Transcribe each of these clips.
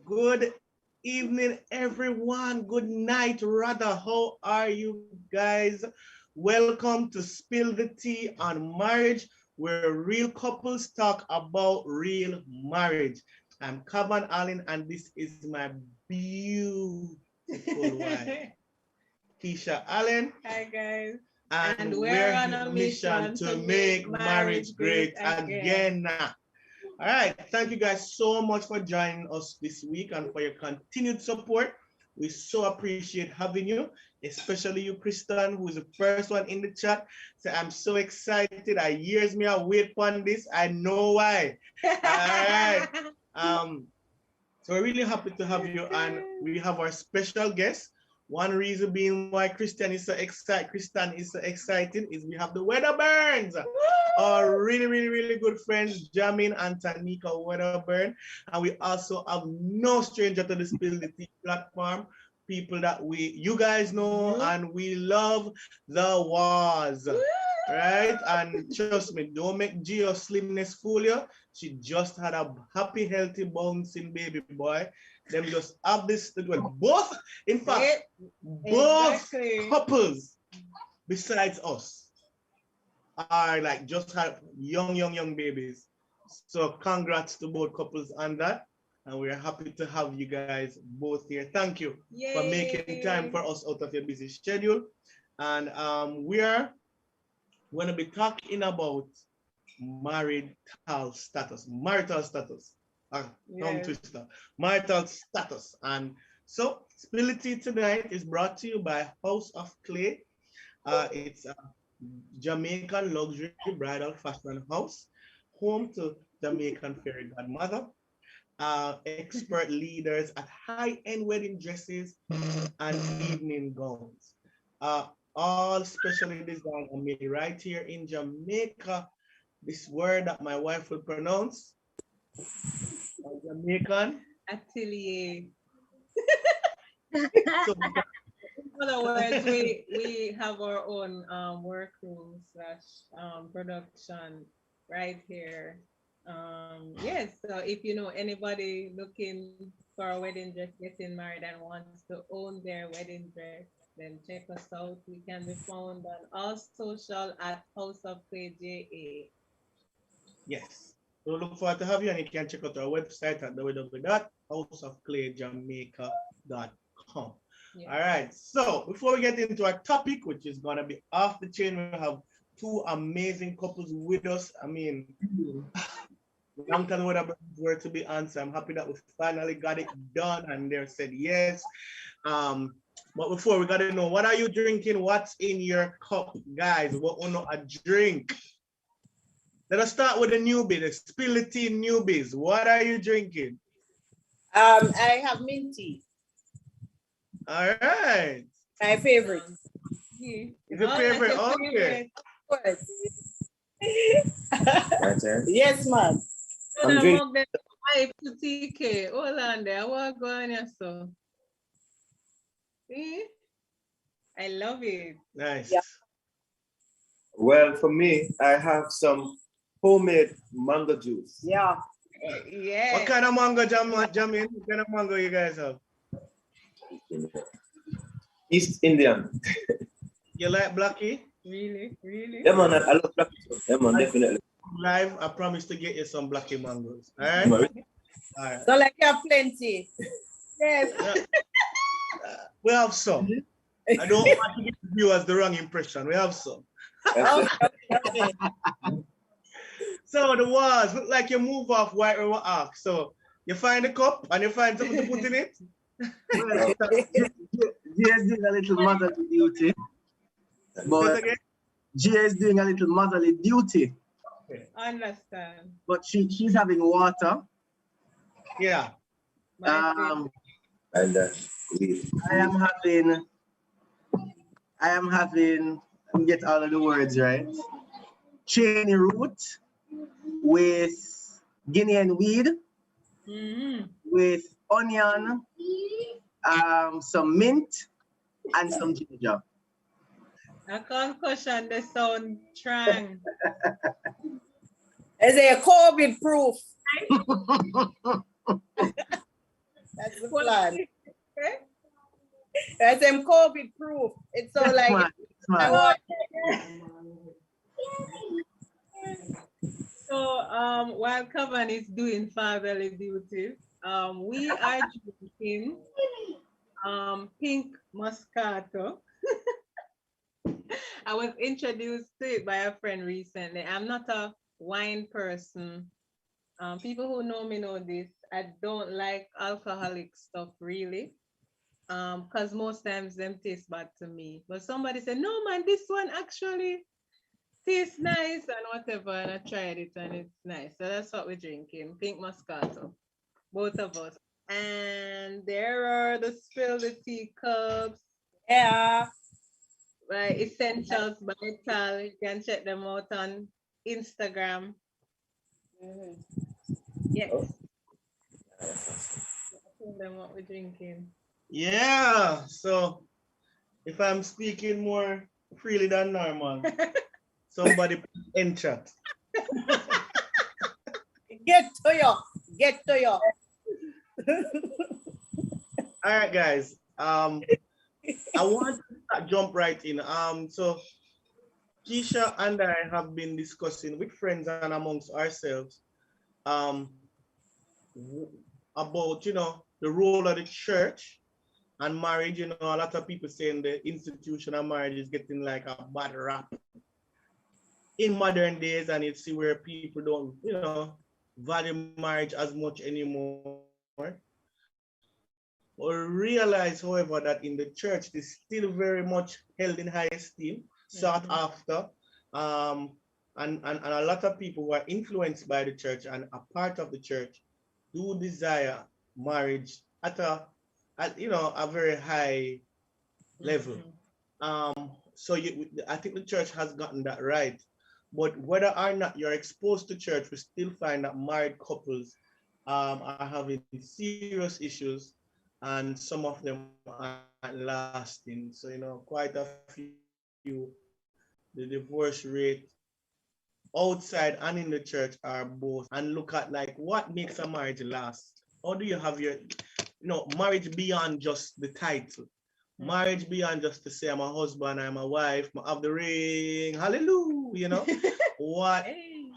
Good evening, everyone. Good night, rather. How are you guys? Welcome to Spill the Tea on Marriage, where real couples talk about real marriage. I'm Kavan Allen, and this is my beautiful wife, Keisha Allen. Hi guys. And And we're we're on on a a mission mission to to make make marriage marriage great great again. again. All right. Thank you guys so much for joining us this week and for your continued support. We so appreciate having you, especially you, Kristen, who is the first one in the chat. So I'm so excited. I years me I wait for this. I know why. All right. Um, so we're really happy to have you, and we have our special guest. One reason being why Kristen is so excited is we have the Weatherburns, our really good friends, Jamin and Tanika Weatherburn. And we also have no stranger to the Spill the Tea platform, people that you guys know and we love, the Waz. Right? And trust me, don't make Geo slimness fool you. She just had a happy, healthy, bouncing baby boy. Them just have this, both, in fact, both couples besides us are like just had young babies. So congrats to both couples on that. And we're happy to have you guys both here. Thank you for making time for us out of your busy schedule. And we are going to be talking about marital status. Tongue twister. Marital status. And so, Spility tonight is brought to you by House of Clay. It's a Jamaican luxury bridal fashion house, home to Jamaican fairy godmother, expert leaders at high-end wedding dresses and evening gowns. Uh, all specially designed and made right here in Jamaica. This word that my wife will pronounce, Jamaican. Atelier. So, In other words, we have our own workroom slash production right here. Yes, so if you know anybody looking for a wedding dress, getting married and wants to own their wedding dress, then check us out. We can be found on all social at House of Clay JA. yes. So look forward to have you, and you can check out our website at www.houseofclayjamaica.com. Yeah. All right. So before we get into our topic, which is gonna be off the chain, we have two amazing couples with us. I mean, long time whatever were to be answered. I'm happy that we finally got it done, and they said yes. Um, but before we gotta know, what are you drinking? What's in your cup, guys? What want a drink? Let us start with the newbie, the spill the tea newbies. What are you drinking? I have mint tea. All right. My favorite. Is your favorite? Okay. Yes, ma'am. I'm drinking. TK. Hold on there. What going on so? See? I love it. Nice. Yeah. Well, for me, I have some homemade mango juice. Yeah. Yeah. What kind of mango jam? What kind of mango you guys have? East Indian. You like Blackie? Really? Yeah, man, I love Blackie. Yeah, man, definitely. Live, I promise to get you some Blackie mangoes. All right? Yeah, All right. So like you have plenty. Yes. We have some. I don't want to give the viewers the wrong impression. We have some. Okay. So the walls look like you move off White River Arc. So you find a cup and you find something to put in it. Gia is doing a little motherly duty. But Gia is doing a little motherly duty. Okay. Understand. But she's having water. Yeah. And weed. I am having, let me get all of the words right. Cheney root with Guinean weed, with onion, some mint, and some ginger. A concussion, the sound trang. Is it COVID proof? the What- plan. Okay. That's them COVID proof. It's so like Smart, I smart. want So while Kavan is doing fatherly duties, we are drinking pink Moscato. I was introduced to it by a friend recently. I'm not a wine person. People who know me know this. I don't like alcoholic stuff really. Because most times them taste bad to me. But somebody said, no man, this one actually tastes nice and whatever. And I tried it and it's nice. So that's what we're drinking. Pink Moscato. Both of us. And there are the Spill the Tea cups. yeah. By Essentials Marital. You can check them out on Instagram. Mhm. Yes. Oh. Tell them what we're drinking. Yeah. So if I'm speaking more freely than normal, somebody put in chat. Get to you. Get to you. All right, guys. I want to jump right in. So Keisha and I have been discussing with friends and amongst ourselves about the role of the church and marriage. A lot of people saying the institution of marriage is getting like a bad rap in modern days, and you see where people don't value marriage as much anymore, or realize, however, that in the church it's still very much held in high esteem, sought after, and a lot of people who are influenced by the church and a part of the church do desire marriage at a very high level. So I think the church has gotten that right. But whether or not you're exposed to church, we still find that married couples are having serious issues, and some of them aren't lasting. So quite a few, the divorce rate outside and in the church are both. And look at like what makes a marriage last. How do you have marriage beyond just the title? Marriage beyond just to say I'm a husband, I'm a wife, I have the ring, hallelujah. What,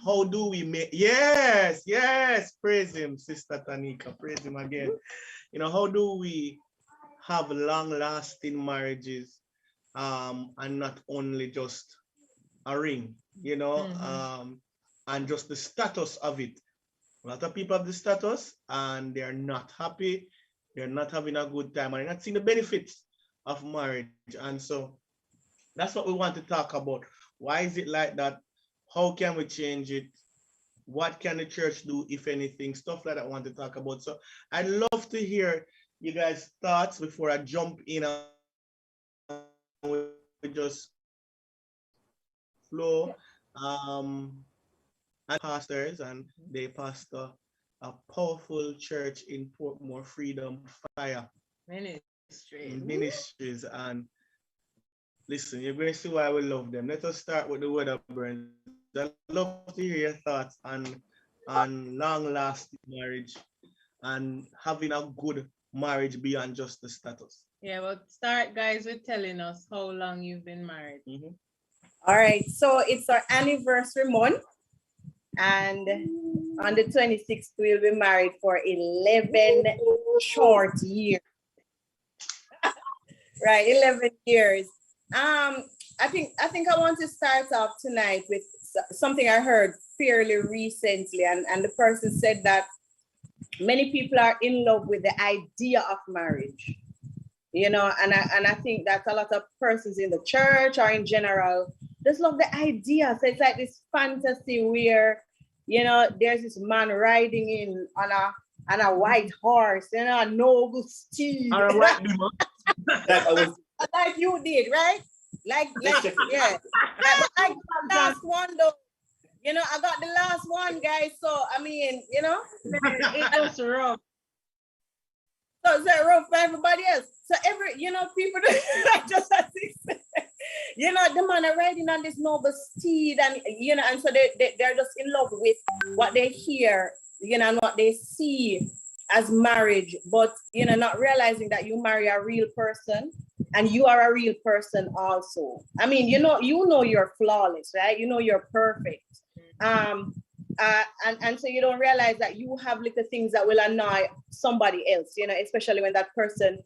how do we make, yes, praise him, Sister Tanika, praise him again. How do we have long-lasting marriages, and not only just a ring, and just the status of it. A lot of people have the status and they're not happy, they're not having a good time, and they're not seeing the benefits of marriage. And so that's what we want to talk about. Why is it like that? How can we change it? What can the church do, if anything? Stuff like that I want to talk about. So I'd love to hear you guys' thoughts before I jump in and we just flow. And pastors, and they pastor a powerful church in Portmore, Freedom Fire Ministries. And listen, you're going to see why we love them. Let us start with the word of burns. I'd love to hear your thoughts on long-lasting marriage and having a good marriage beyond just the status. Yeah, well, start, guys, with telling us how long you've been married. All right. So it's our anniversary month. And on the 26th, we'll be married for 11 short years. Right, 11 years. I think I want to start off tonight with something I heard fairly recently, and the person said that many people are in love with the idea of marriage, and I think that a lot of persons in the church or in general just love the idea. So it's like this fantasy where there's this man riding in on a white horse, a noble steed. Or a white demon. Like you did, right? Like yeah. I got the last one though. I got the last one, guys. So I mean, It was rough. So it's rough for everybody else. So people just as he said, the man are riding on this noble steed, and and so they're just in love with what they hear, and what they see. as marriage, but not realizing that you marry a real person and you are a real person also. I mean, you're flawless, right? You're perfect. And so you don't realize that you have little things that will annoy somebody else, especially when that person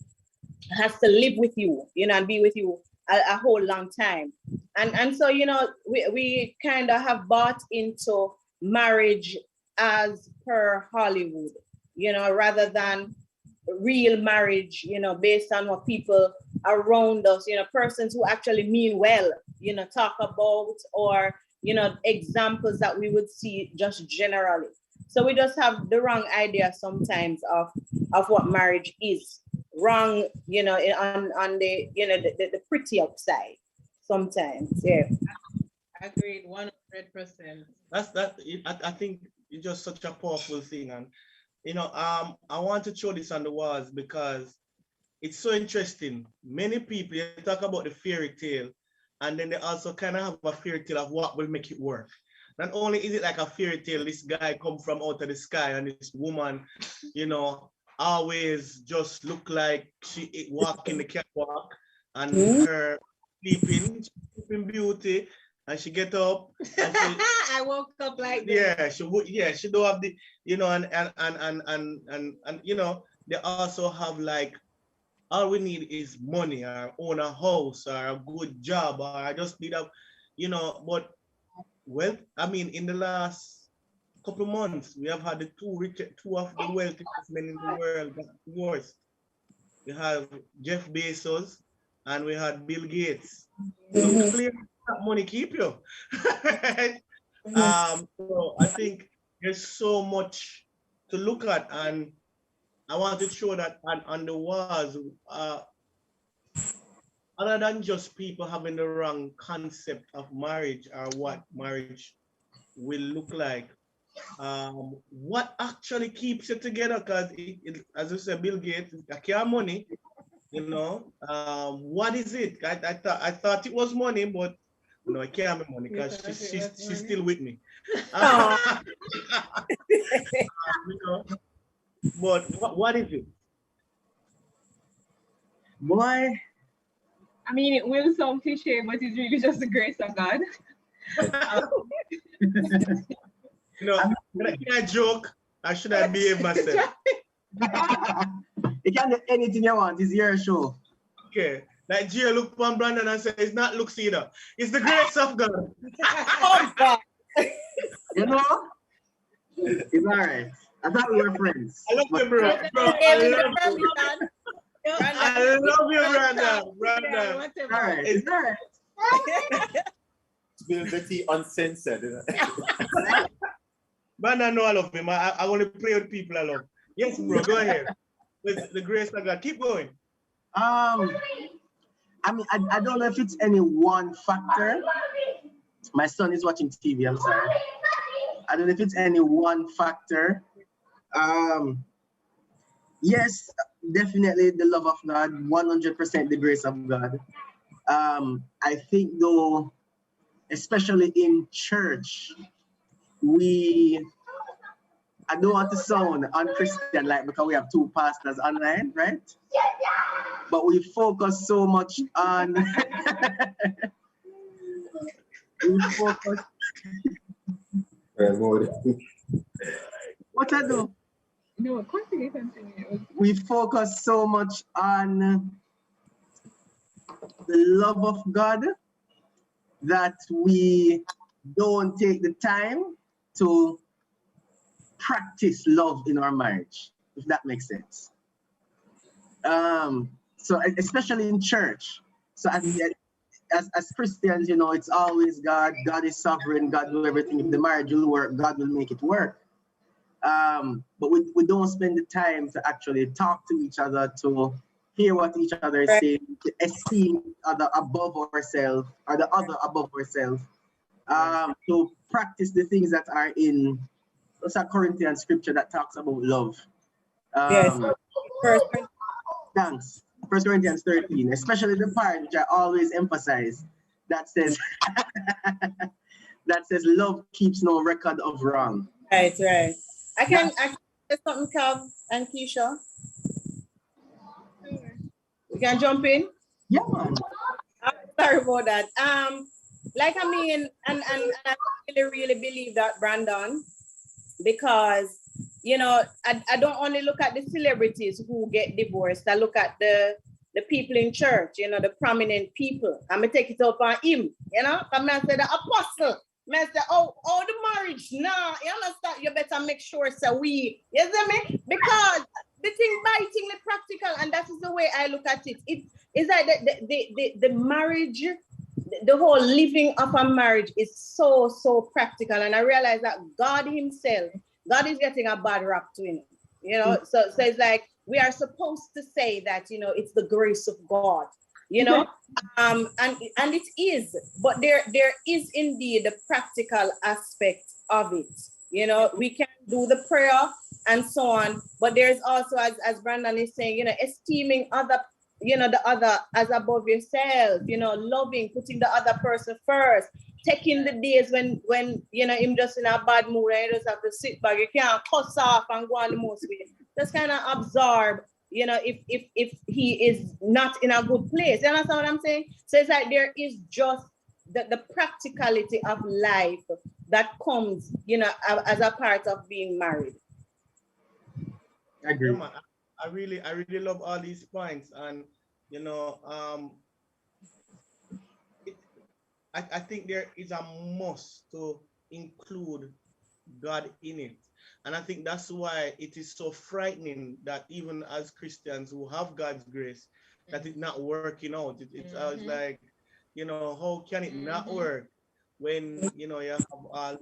has to live with you, and be with you a whole long time. And so, we kind of have bought into marriage as per Hollywood, rather than real marriage, based on what people around us, persons who actually mean well, talk about, or, examples that we would see just generally. So we just have the wrong idea sometimes of what marriage is. Wrong, on the, the pretty upside sometimes. Yeah. Agreed, 100%. I think it's just such a powerful thing. And I want to show this on the walls because it's so interesting. Many people, you talk about the fairy tale, and then they also kind of have a fairy tale of what will make it work. Not only is it like a fairy tale, this guy come from out of the sky and this woman, always just look like she walk in the catwalk, and her sleeping beauty, and she get up. And she, I woke up like this. She don't have the, and they also have like, all we need is money, or own a house, or a good job, or I just need a, but well, I mean, in the last couple of months, we have had the two of the wealthiest men in the world got divorced. We have Jeff Bezos and we had Bill Gates. So clearly that money keep you. So I think there's so much to look at, and I want to show that on the walls, other than just people having the wrong concept of marriage or what marriage will look like, what actually keeps it together? Because as you said, Bill Gates, I care money, what is it? I thought it was money, but no, I can't have money because she's still with me. But what is it? Boy. I mean, it will sound cliche, but it's really just the grace of God. Can I joke? Or should I behave myself? You can do anything you want. It's your show. Okay. Like Gia look upon Brandon and say, it's not looks either. It's the grace of God. Oh, God. It's all right. I thought we were friends. I love you, bro. I love you, Brandon. All right. It's all right. Spill the tea uncensored. Brandon, know I love him. I want to pray with people I love. Yes, bro, go ahead. With the grace of God. Keep going. I mean, I don't know if it's any one factor. My son is watching TV, I'm sorry. I don't know if it's any one factor. Yes, definitely the love of God, 100% the grace of God. I think though, especially in church, I don't want to sound unchristian like because we have two pastors online, right? But we focus so much on what I do? No, continue. We focus so much on the love of God that we don't take the time to practice love in our marriage, if that makes sense. So especially in church. So as Christians, it's always God. God is sovereign. God will everything. If the marriage will work, God will make it work. But we don't spend the time to actually talk to each other, to hear what each other is saying, to esteem other above ourselves, or the other above ourselves, to practice the things that are in what's that Corinthian scripture that talks about love. Yes. Thanks. 1 Corinthians 13, especially the part which I always emphasize that says love keeps no record of wrong. Right. I say something, Cav and Keisha? Sure. You can jump in. Yeah, man. Sorry about that. Like I mean, and I really believe that, Brandon, because you know, I don't only look at the celebrities who get divorced. I look at the people in church, you know, the prominent people. I'm gonna take it up on him, you know. I'm gonna say the apostle. I say, oh, the marriage. Nah, you understand? You better make sure so we, you see me? Because the thing biting the practical, and that is the way I look at it. It is like the marriage, the whole living of a marriage is so practical. And I realize that God Himself, God is getting a bad rap to Him. You know, so it's like we are supposed to say that, you know, it's the grace of God, you know, and it is, but there is indeed the practical aspect of it. You know, we can do the prayer and so on, but there's also, as Brandon is saying, you know, esteeming other, you know, the other as above yourself, you know, loving, putting the other person first, taking the days when you know him just in a bad mood and you just have to sit back, you can't cuss off and go on the most way. Just kind of absorb, you know, if he is not in a good place. You understand what I'm saying? So it's like there is just the practicality of life that comes, you know, as a part of being married. I agree. Yeah, man, I really love all these points, and you know, I think there is a must to include God in it. And I think that's why it is so frightening that even as Christians who have God's grace, that it's not working out. It's always like, you know, how can it not work when, you know, you have all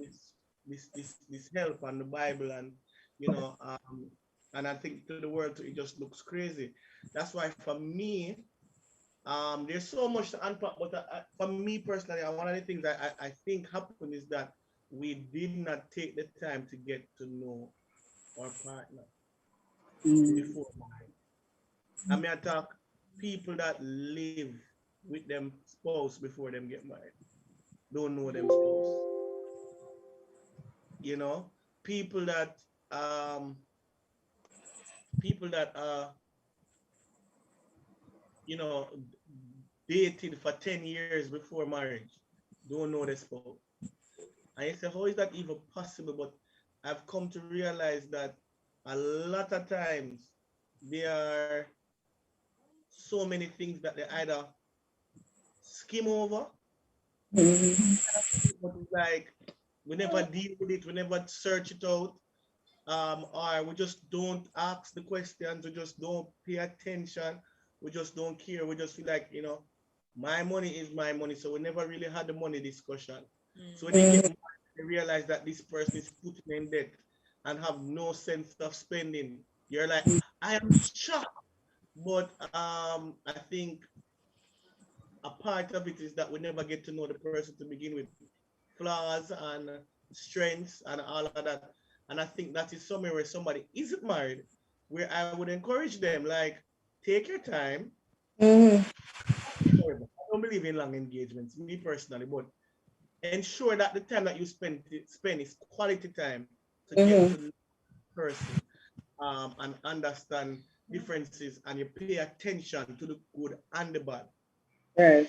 this help and the Bible and, you know, and I think to the world it just looks crazy. That's why for me, there's so much to unpack, but for me personally, one of the things that I think happened is that we did not take the time to get to know our partner before marriage. I mean, I talk people that live with them spouse before them get married, don't know them spouse. You know, people that um people that you know dated for 10 years before marriage, don't know their spouse. And you say, how is that even possible? But I've come to realize that a lot of times there are so many things that they either skim over, but it's like we never deal with it, we never search it out, or we just don't ask the questions, we just don't pay attention, we just don't care, we just feel like, you know, my money is my money, so we never really had the money discussion. So when they get married, they realize that this person is putting in debt and have no sense of spending. You're like, I am shocked, but I think a part of it is that we never get to know the person to begin with, flaws and strengths and all of that. And I think that is somewhere where somebody isn't married, where I would encourage them, like, take your time. I don't believe in long engagements, me personally, but ensure that the time that you spend is quality time to get to know the person, and understand differences, and you pay attention to the good and the bad. Right.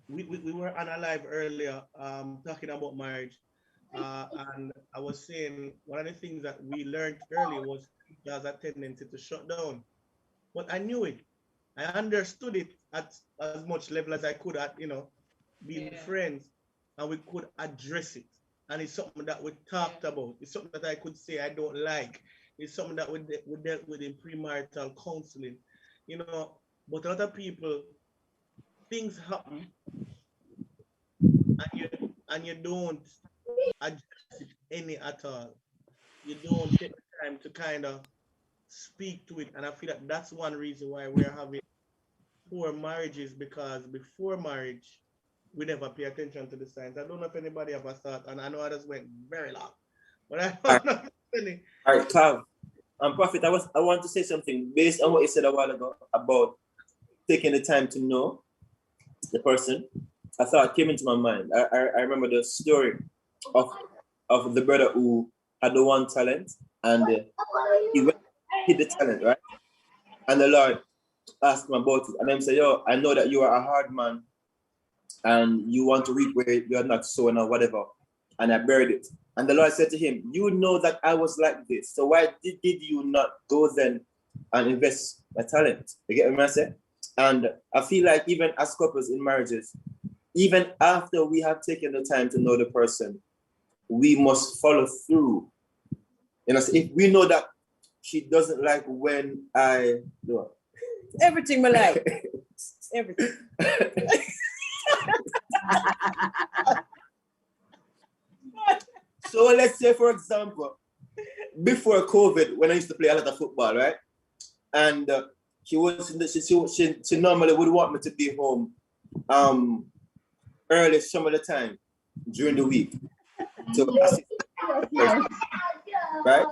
We were on a live earlier, talking about marriage, and I was saying one of the things that we learned early was there's a tendency to shut down. But I knew it. I understood it at as much level as I could at, you know, being friends, and we could address it. And it's something that we talked about. It's something that I could say I don't like. It's something that we dealt with in premarital counseling, you know. But a lot of people, things happen, and you don't address it any at all. You don't take the time to kind of speak to it. And I feel that that's one reason why we're having poor marriages, because before marriage, we never pay attention to the signs. I don't know if anybody ever thought, and I know others went very long, but I don't know if any. All right, Cav. Prophet, I want to say something based on what you said a while ago about taking the time to know the person. A thought came into my mind. I remember the story of the brother who had the one talent, and he went hid the talent, right? And the Lord asked him about it, and then say, "Yo, I know that you are a hard man, and you want to reap where you're not sowing or whatever." And I buried it. And the Lord said to him, "You know that I was like this, so why did you not go then and invest my talent?" You get what I'm saying? And I feel like even as couples in marriages, even after we have taken the time to know the person, we must follow through. You know, so if we know that she doesn't like when I do Everything we like. Everything. So let's say, for example, before COVID, when I used to play a lot of football, right? And she normally would want me to be home early some of the time during the week to assist, right?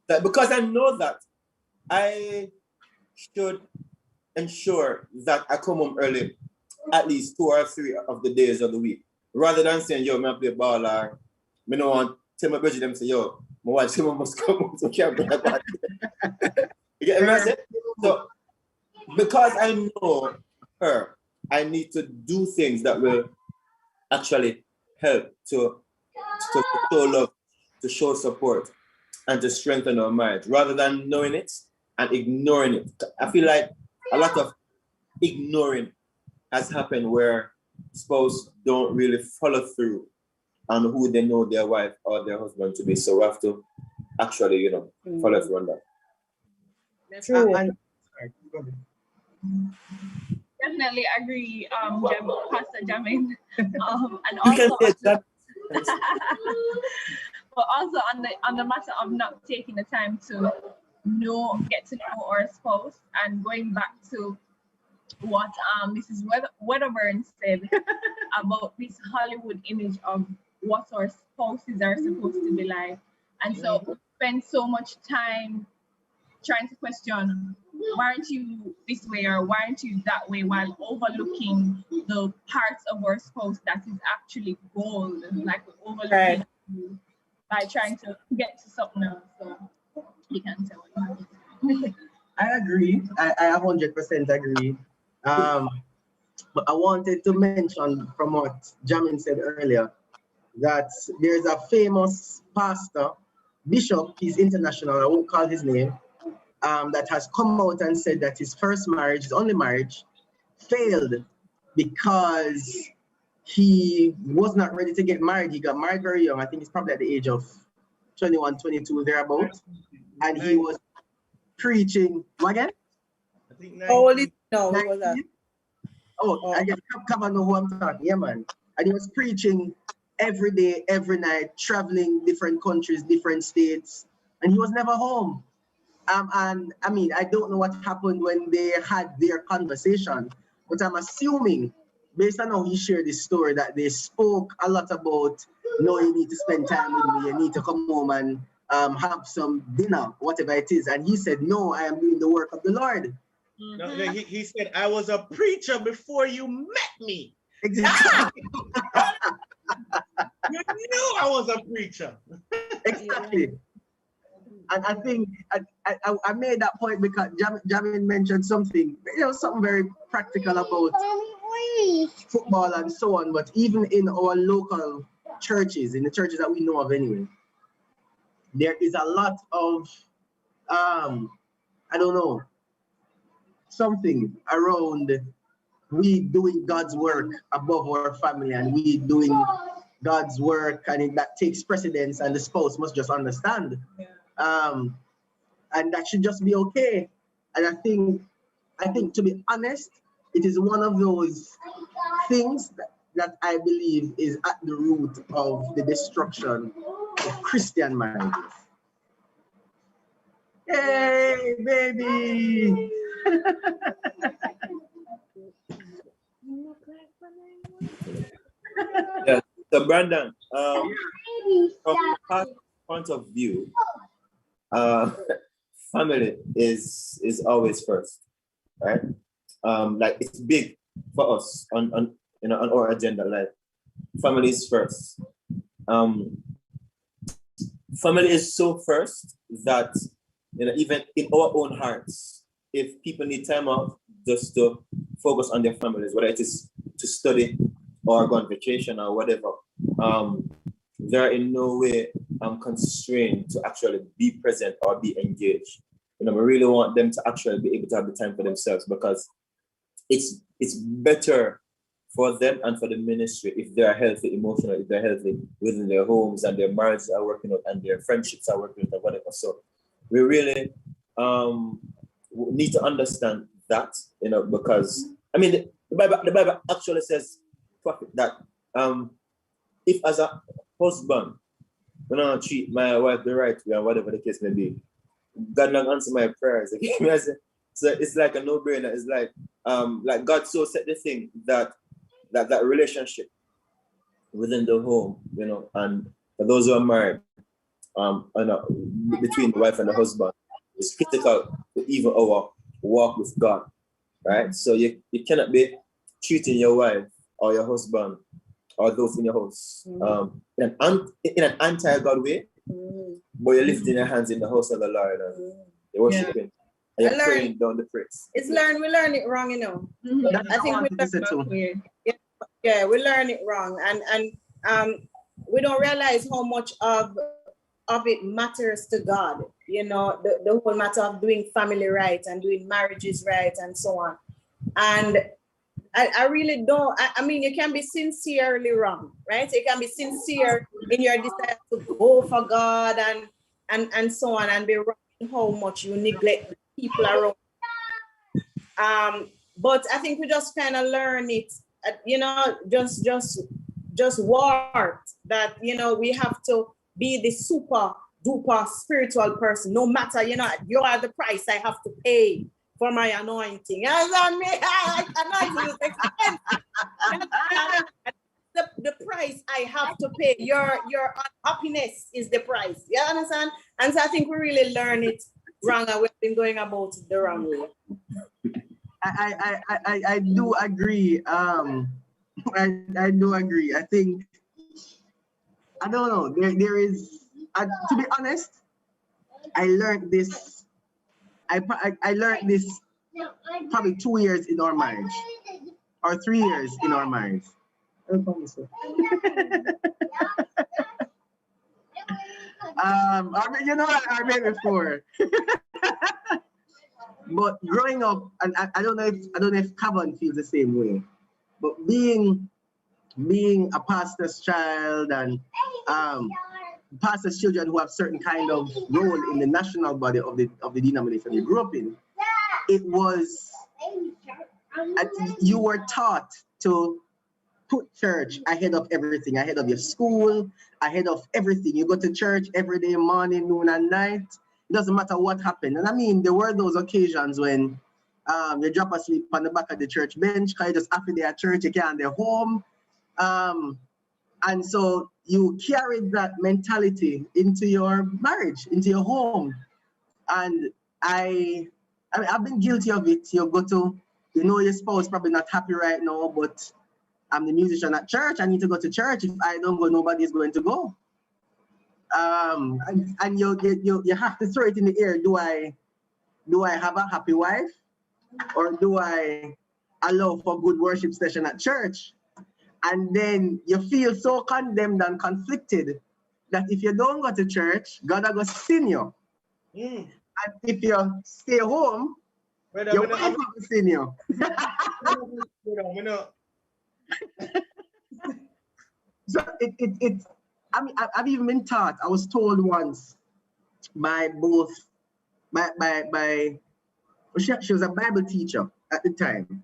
That because I know that I should ensure that I come home early at least 2 or 3 of the days of the week, rather than saying, "Yo, me play ball," or me no want tell my brother them say, "Yo, my wife must come home so can't play ball." You get what I'm saying? So because I know her, I need to do things that will actually help to show love, to show support, and to strengthen our marriage, rather than knowing it and ignoring it. I feel like a lot of ignoring has happened where spouse don't really follow through on who they know their wife or their husband to be. So we have to actually, follow through on that. True. Definitely agree, Pastor Jamin. And You can also, say that. but also on the matter of not taking the time to get to know our spouse, and going back to what Mrs. Wedderburn said about this Hollywood image of what our spouses are supposed to be like. And so we spend so much time trying to question, why aren't you this way or why aren't you that way, while overlooking the parts of our spouse that is actually gold, like overlooking by trying to get to something else. So you can tell what you mean. I agree. I 100% agree. But I wanted to mention from what Jamin said earlier that there's a famous pastor, bishop, he's international, I won't call his name, that has come out and said that his first marriage, his only marriage, failed because he was not ready to get married. He got married very young. I think he's probably at the age of 21, 22, thereabouts. And he was preaching, what again? I think Oh, no, what was that? Oh, I guess Kava know who I'm talking. Yeah, man. And he was preaching every day, every night, traveling different countries, different states, and he was never home. And I mean, I don't know what happened when they had their conversation, but I'm assuming, based on how he shared this story, that they spoke a lot about, no, you need to spend time with me, you need to come home and have some dinner, whatever it is. And he said, no, I am doing the work of the Lord. No, he said, I was a preacher before you met me. Exactly. You knew I was a preacher. Exactly. And I think I made that point because Jamin mentioned something, something very practical about football and so on. But even in our local churches, in the churches that we know of anyway, there is a lot of, I don't know, something around we doing God's work above our family, and we doing God's work, and that takes precedence, and the spouse must just understand. And that should just be okay. And I think to be honest, it is one of those things that I believe is at the root of the destruction of Christian marriages. Hey, baby! Yeah. So Brandon, from a point of view, family is always first, right? Like it's big for us on our agenda. Like family is first. family is so first that, you know, even in our own hearts, if people need time out just to focus on their families, whether it is to study or go on vacation or whatever, they're in no way constrained to actually be present or be engaged. You know, we really want them to actually be able to have the time for themselves, because it's better for them and for the ministry if they are healthy emotionally, if they're healthy within their homes and their marriages are working out and their friendships are working out and whatever. So we really need to understand that, you know, because I mean the Bible actually says, prophet, that if as a husband when I treat my wife the right way or whatever the case may be, God not answer my prayers. Okay? So it's like a no-brainer. It's like God so set the thing that relationship within the home, you know, and for those who are married, between the wife and the husband, is critical to even our walk with God, right? So you cannot be treating your wife or your husband or those in your house in an anti-God way, but you're lifting your hands in the house of the Lord and you're worshiping. And you're praying down the praise. We learn it wrong, you know. I think we learn it wrong, and we don't realize how much of it matters to God. You know, the whole matter of doing family right and doing marriages right and so on. And I really don't. I mean, you can be sincerely wrong, right? You can be sincere in your desire to go for God and so on, and be wrong in how much you neglect the people around. But I think we just kind of learn it, you know, just warped that, you know, we have to be the super duper spiritual person, no matter, you know, you are the price I have to pay for my anointing. As I mean, anointing is expensive. The price I have to pay, your happiness is the price. You understand? And so I think we really learn it wrong, and we've been going about it the wrong way. I do agree. I do agree. I think, I don't know, there is, to be honest, I learned this, I learned this probably 2 years in our marriage, or 3 years in our marriage. I mean, you know, I made before. But growing up, and I don't know if Cavan feels the same way, but being a pastor's child and pastor's children who have certain kind of role in the national body of the denomination you grew up in, it was, you were taught to put church ahead of everything, ahead of your school, ahead of everything. You go to church every day, morning, noon, and night. It doesn't matter what happened. And I mean, there were those occasions when you drop asleep on the back of the church bench because you just happy they at church, you can't, they're home. And so you carried that mentality into your marriage, into your home. And I mean, I've been guilty of it. You go to, you know, your spouse probably not happy right now, but I'm the musician at church. I need to go to church. If I don't go, nobody's going to go. And you have to throw it in the air. Do I have a happy wife, or do I allow for good worship session at church? And then you feel so condemned and conflicted that if you don't go to church, God will go sin you. And if you stay home, your wife will sin you. So I mean, I've even been taught, I was told once by she was a Bible teacher at the time.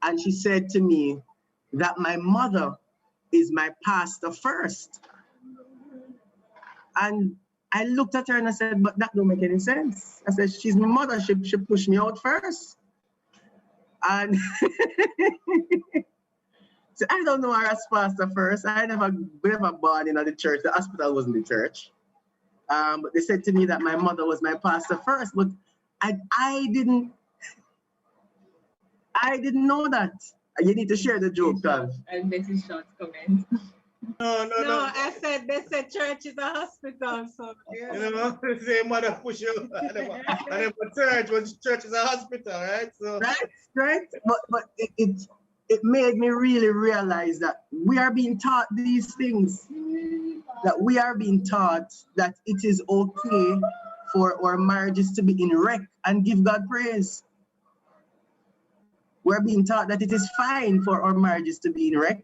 And she said to me that my mother is my pastor first. And I looked at her and I said, but that don't make any sense. I said, she's my mother, she pushed me out first. And so I don't know her as pastor first. I never born in the church. The hospital wasn't the church. But they said to me that my mother was my pastor first, but I didn't know that. You need to share the joke, Carl. And this is short comment. No, I said they said church is a hospital, so yeah. You know, say mother push you, and then for church is a hospital, right? So right. But it made me really realize that we are being taught these things. That we are being taught that it is okay for our marriages to be in wreck and give God praise. We're being taught that it is fine for our marriages to be in wreck,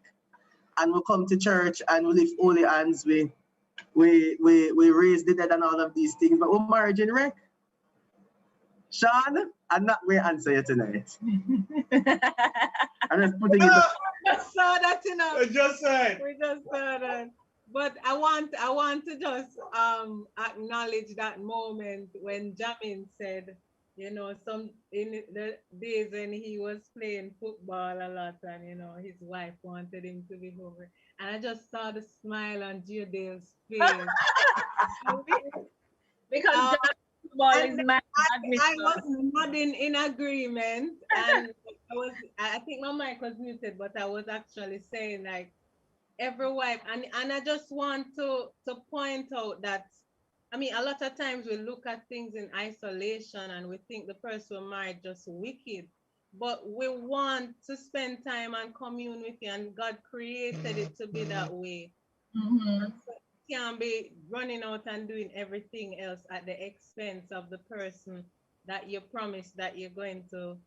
and we come to church and we lift holy hands, we raise the dead and all of these things, but we're marriage in wreck. Sean, I'm not going to answer you tonight. I'm just putting it up. Just saw that, you know. just said. We just saw that. But I want to just acknowledge that moment when Jamin said, you know, some in the days when he was playing football a lot, and you know his wife wanted him to be home, and I just saw the smile on Giodale's face. Because football is my I was nodding in agreement, and I think my mic was muted, but I was actually saying like every wife, and I just want to point out that, I mean, a lot of times we look at things in isolation and we think the person we married just wicked, but we want to spend time and commune with you, and God created it to be that way. Mm-hmm. So you can't be running out and doing everything else at the expense of the person that you promised that you're going to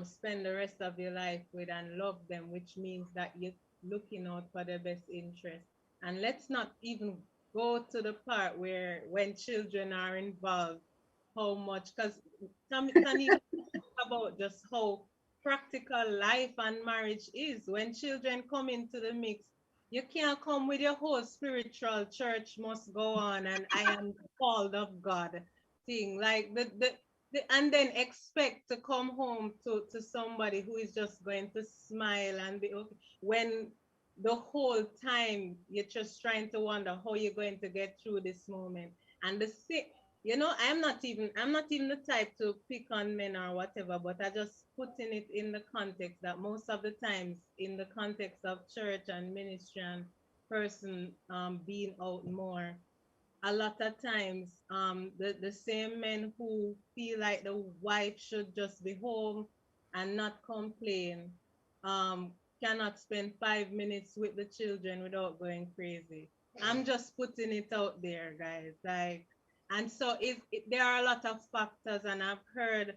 spend the rest of your life with and love them, which means that you're looking out for their best interest. And let's not even go to the part where when children are involved, how much, because can even talk about just how practical life and marriage is. When children come into the mix, you can't come with your whole spiritual church must go on and I am called of God thing. Like and then expect to come home to somebody who is just going to smile and be okay when the whole time you're just trying to wonder how you're going to get through this moment. And the sick, you know, I'm not even the type to pick on men or whatever, but I just putting it in the context that most of the times in the context of church and ministry and person being out more, a lot of times the same men who feel like the wife should just be home and not complain cannot spend 5 minutes with the children without going crazy. I'm just putting it out there, guys. Like, and so there are a lot of factors, and I've heard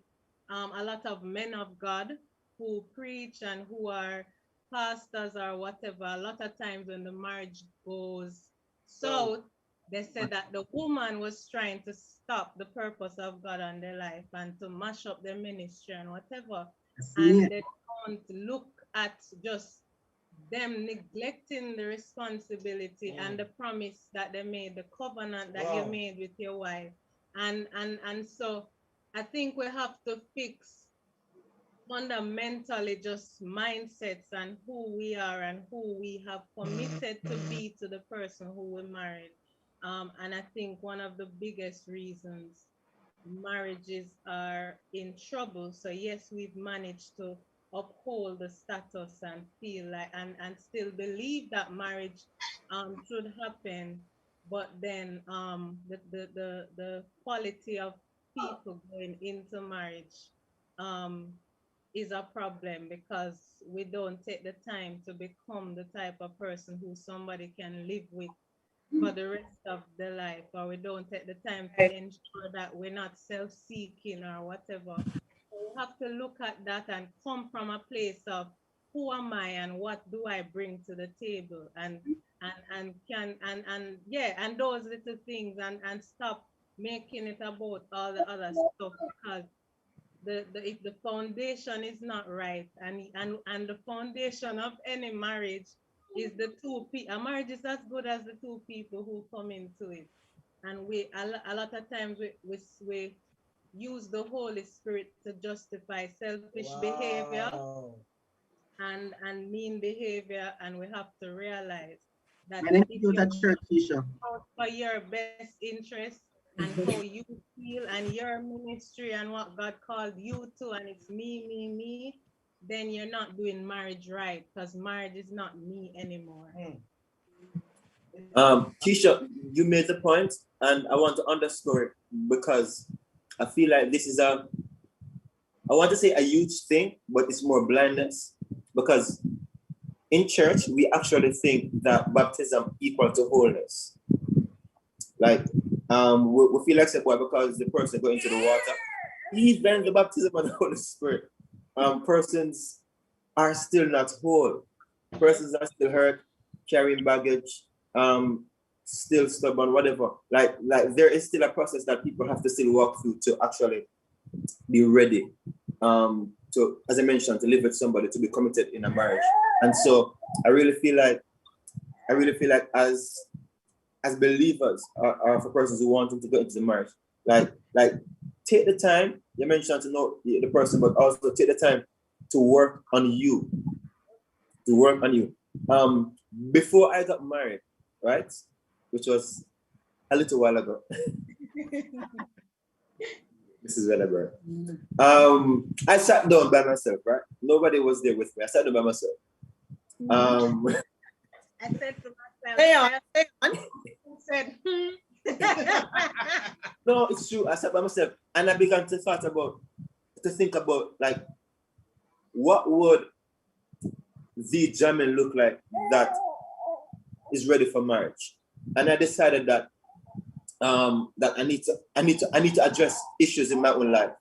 a lot of men of God who preach and who are pastors or whatever. A lot of times when the marriage goes south, they said that the woman was trying to stop the purpose of God on their life and to mash up their ministry and whatever. And they don't look at just them neglecting the responsibility and the promise that they made, the covenant that you made with your wife. And so I think we have to fix fundamentally just mindsets and who we are and who we have committed to be to the person who we married. And I think one of the biggest reasons marriages are in trouble. So yes, we've managed to uphold the status and feel like and still believe that marriage should happen, but then the quality of people going into marriage is a problem because we don't take the time to become the type of person who somebody can live with for the rest of their life, or we don't take the time to ensure that we're not self-seeking or whatever. So we have to look at that and come from a place of who am I and what do I bring to the table, and those little things, and stop making it about all the other stuff, because if the foundation is not right, and the foundation of any marriage is the two people. A marriage is as good as the two people who come into it. And a lot of times we use the Holy Spirit to justify selfish behavior and mean behavior, and we have to realize that if you're out for your best interest and how you feel and your ministry and what God called you to, and it's me, then you're not doing marriage right, because marriage is not me anymore. Keisha, you made the point, and I want to underscore it because I feel like this is I want to say a huge thing, but it's more blindness. Because in church, we actually think that baptism equal to wholeness. Like, we feel like why because the person go into the water. Even the baptism of the Holy Spirit, persons are still not whole. Persons are still hurt, carrying baggage, still stubborn, whatever. Like there is still a process that people have to still walk through to actually be ready. To, as I mentioned, to live with somebody, to be committed in a marriage. And so I really feel like as believers or for persons who want to go into the marriage, like take the time, you mentioned to know the person, but also take the time to work on you. To work on you. Before I got married, right? Which was a little while ago. This is relevant. I sat down by myself, right? Nobody was there with me. I sat down by myself. I said to myself, Stay on. I said, No, it's true. I sat by myself and I began to think about like what would the German look like that is ready for marriage. And I decided that that I need to address issues in my own life,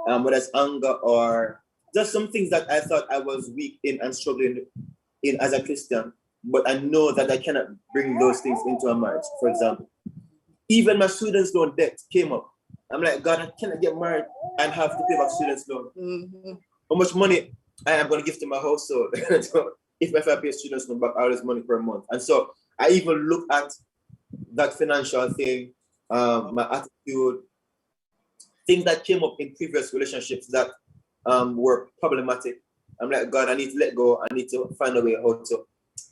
whether it's anger or just some things that I thought I was weak in and struggling in as a Christian, but I know that I cannot bring those things into a marriage. For example, even my students' loan debt came up. I'm like, God, I cannot get married and have to pay my students' loan. Mm-hmm. How much money I am going to give to my household if I pay students loan back all this money per month? And so I even look at that financial thing, my attitude, things that came up in previous relationships that were problematic. I'm like, God, I need to let go. I need to find a way how to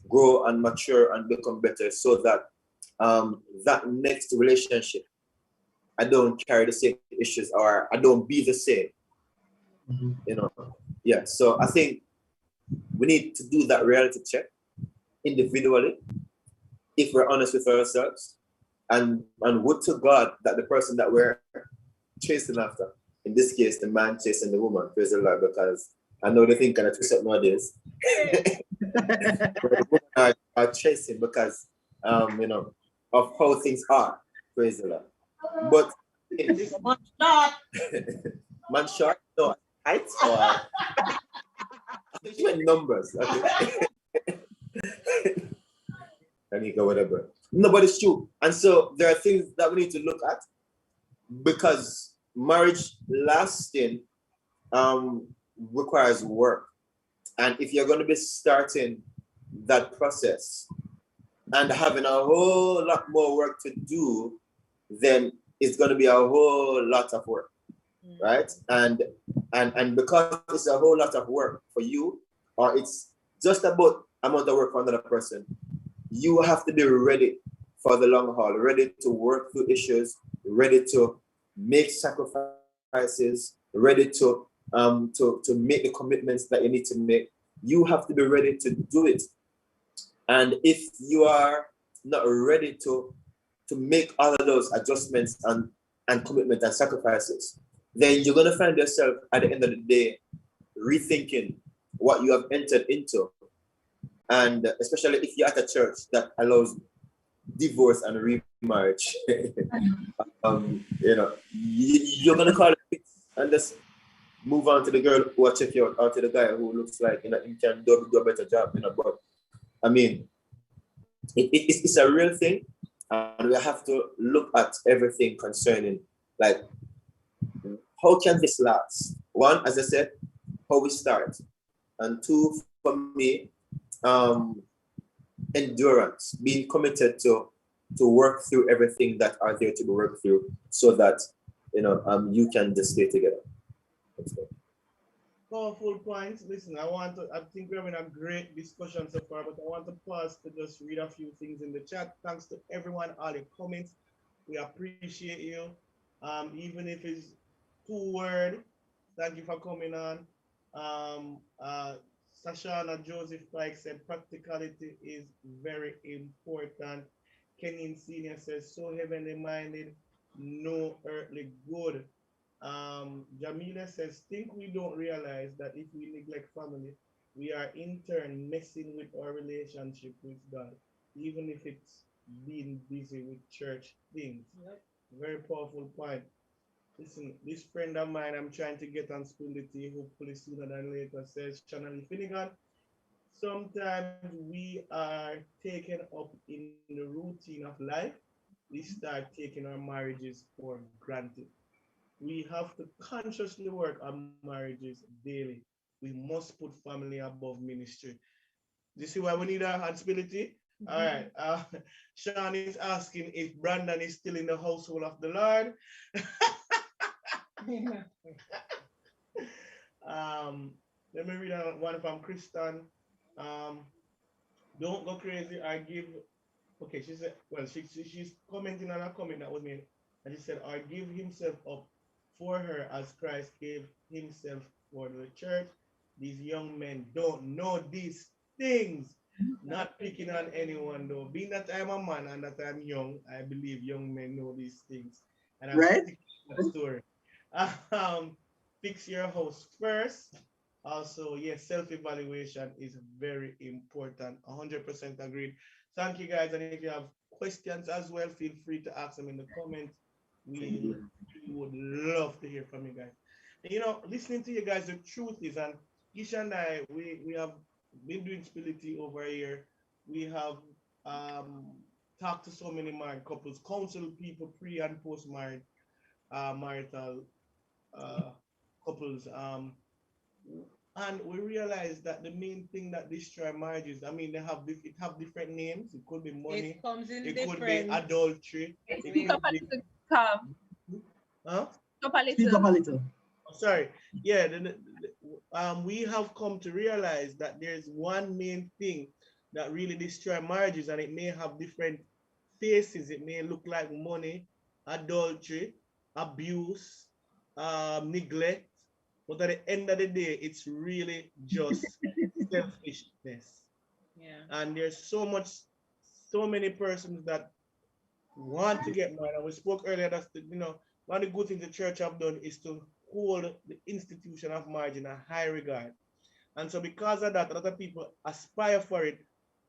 grow and mature and become better so that that next relationship, I don't carry the same issues or I don't be the same. Mhm. You know, yeah. So I think we need to do that reality check individually if we're honest with ourselves, and would to God that the person that we're chasing after, in this case, the man chasing the woman, praise the Lord, because I know they think kind of twist up nowadays. But the women are chasing because, you know, of how things are, praise the Lord. But man short, no, height or I think you meant numbers. Okay. Anika, whatever. No, but it's true. And so there are things that we need to look at because marriage lasting requires work. And if you're going to be starting that process and having a whole lot more work to do, then it's going to be a whole lot of work, right? And because it's a whole lot of work for you, or it's just about amount of work for another person, you have to be ready for the long haul, ready to work through issues, ready to make sacrifices, ready to make the commitments that you need to make. You have to be ready to do it. And if you are not ready to make all of those adjustments and commitment and sacrifices, then you're going to find yourself at the end of the day rethinking what you have entered into. And especially if you're at a church that allows divorce and remarriage, you know, you're going to call it quits and just move on to the girl who will check you out, or to the guy who looks like, you know, he can do a better job, you know. But I mean, it's a real thing, and we have to look at everything concerning, like, how can this last? One, as I said, how we start, and two, for me, endurance, being committed to work through everything that are there to be worked through, so that, you know, you can just stay together. Powerful points. Listen, I think we're having a great discussion so far, but I want to pause to just read a few things in the chat. Thanks to everyone, all your comments. We appreciate you. Even if it's 2 word, thank you for coming on. Sashana Joseph Pike said practicality is very important. Kenin Senior says so heavenly minded, no earthly good. Jamila says, think we don't realize that if we neglect family, we are in turn messing with our relationship with God, even if it's being busy with church things. Yep. Very powerful point. Listen, this friend of mine, I'm trying to get on spill the tea, hopefully sooner than later, says Shannon Finnegan. Sometimes we are taken up in the routine of life. We start taking our marriages for granted. We have to consciously work on marriages daily. We must put family above ministry. Do you see why we need our responsibility? All right. Sean is asking if Brandon is still in the household of the Lord. Let me read one from Kristen. Um, don't go crazy. I give. Okay, she said. Well, she's commenting on a comment that was made, and she said, "I give himself up for her as Christ gave himself for the church." These young men don't know these things. Not picking on anyone though. Being that I'm a man and that I'm young, I believe young men know these things, and I'm Right? sticking to that story. Um, fix your house first. Also, yes, self-evaluation is very important. 100% agreed. Thank you guys. And if you have questions as well, feel free to ask them in the comments. We would love to hear from you guys. And, listening to you guys, the truth is, and Isha and I, we have been doing spirituality over here. We have um, talked to so many married couples, counsel people pre and post married marital uh, couples. And we realize that the main thing that destroy marriages, I mean, it have different names. It could be money, It comes in it could be different. adultery, it Speak could up a be little, Tom. huh? Speak up a Speak up a little. little. Sorry. Yeah, we have come to realize that there's one main thing that really destroy marriages, and it may have different faces. It may look like money, adultery, abuse, neglect, but at the end of the day, it's really just selfishness. Yeah. And there's so many persons that want to get married. And we spoke earlier that one of the good things the church have done is to hold the institution of marriage in a high regard. And so because of that, a lot of people aspire for it,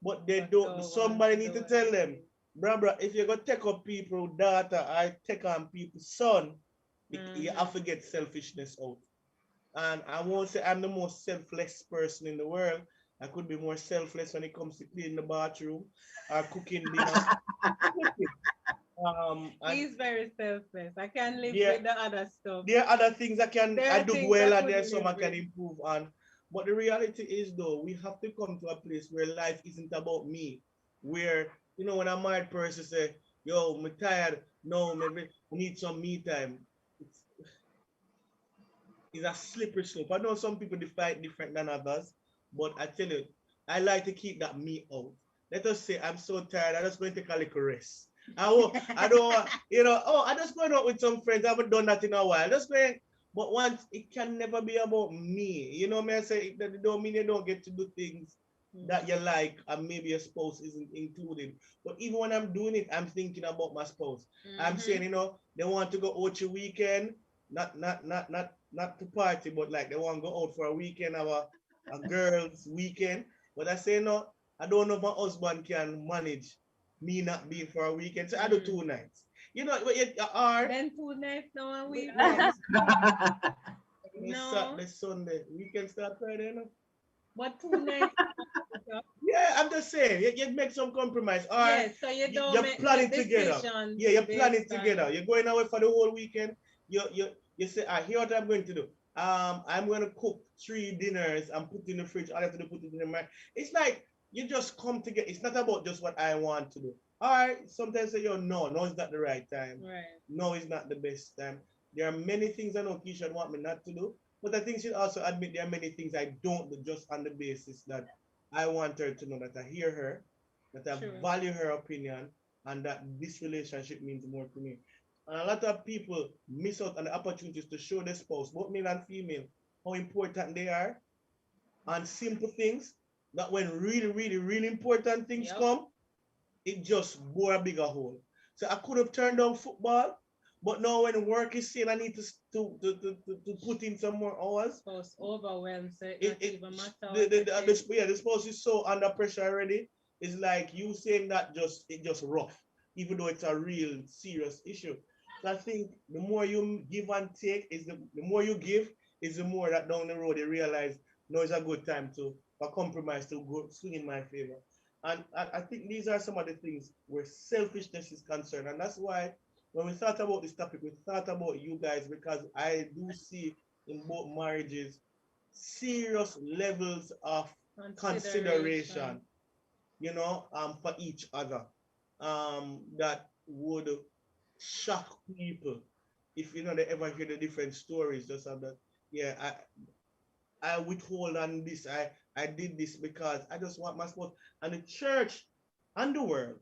but they don't. Somebody need to tell them, bruh, if you're gonna take up people's daughter or take on people's son, you have to get selfishness out. And I won't say I'm the most selfless person in the world. I could be more selfless when it comes to cleaning the bathroom or cooking dinner. He's very selfless. I can live Yeah, with the other stuff. there are other things I do well, and there's some I can with. improve on. But the reality is, though, we have to come to a place where life isn't about me. Where, when a married person say, yo, I'm tired, no, maybe I need some me time. It's, it's a slippery slope. I know some people define different than others, but I tell you, I like to keep that me out. Let us say I'm so tired, I'm just going to take a little rest. I don't, I just going out with some friends. I haven't done that in a while. Just going, but once it can never be about me. You know me, I say that don't mean you don't get to do things that you like, and maybe your spouse isn't included. But even when I'm doing it, I'm thinking about my spouse. I'm saying, they want to go out your weekend, not to party, but like they want to go out for a weekend, have a girls' weekend. But I say no, I don't know if my husband can manage me not being for a weekend. So I do 2 nights. But you are Then 2 nights now a week. no. Saturday, Sunday. Weekend start Friday, But 2 nights. Yeah, I'm just saying, you make some compromise. Or yes, so you don't you're make planning together. Yeah, you're planning together. You're going away for the whole weekend. You say, here's what I'm going to do. I'm going to cook 3 dinners and put in the fridge. I have to put it in the mind. It's like you just come together. It's not about just what I want to do. All right, sometimes say, no, it's not the right time. Right. No, it's not the best time. There are many things I know Keisha want me not to do, but I think she'll also admit there are many things I don't do just on the basis that I want her to know that I hear her, that I value her opinion, and that this relationship means more to me. And a lot of people miss out on the opportunities to show their spouse, both male and female, how important they are. on simple things, that when really important things come, it just bore a bigger hole. So I could have turned down football, but now when work is saying I need to put in some more hours, Spouse overwhelmed, so it not it even matter the spouse is so under pressure already. It's like you saying that it just rough, even though it's a real serious issue. So I think the more you give and take is the more you give is the more that down the road you realize no, it's a good time to for compromise to go swing in my favor. And I think these are some of the things where selfishness is concerned. And that's why when we thought about this topic, we thought about you guys because I do see in both marriages serious levels of consideration, for each other, that would shock people if they ever hear the different stories. Just of that, yeah, I withhold on this. I did this because I just want my sport. And the church and the world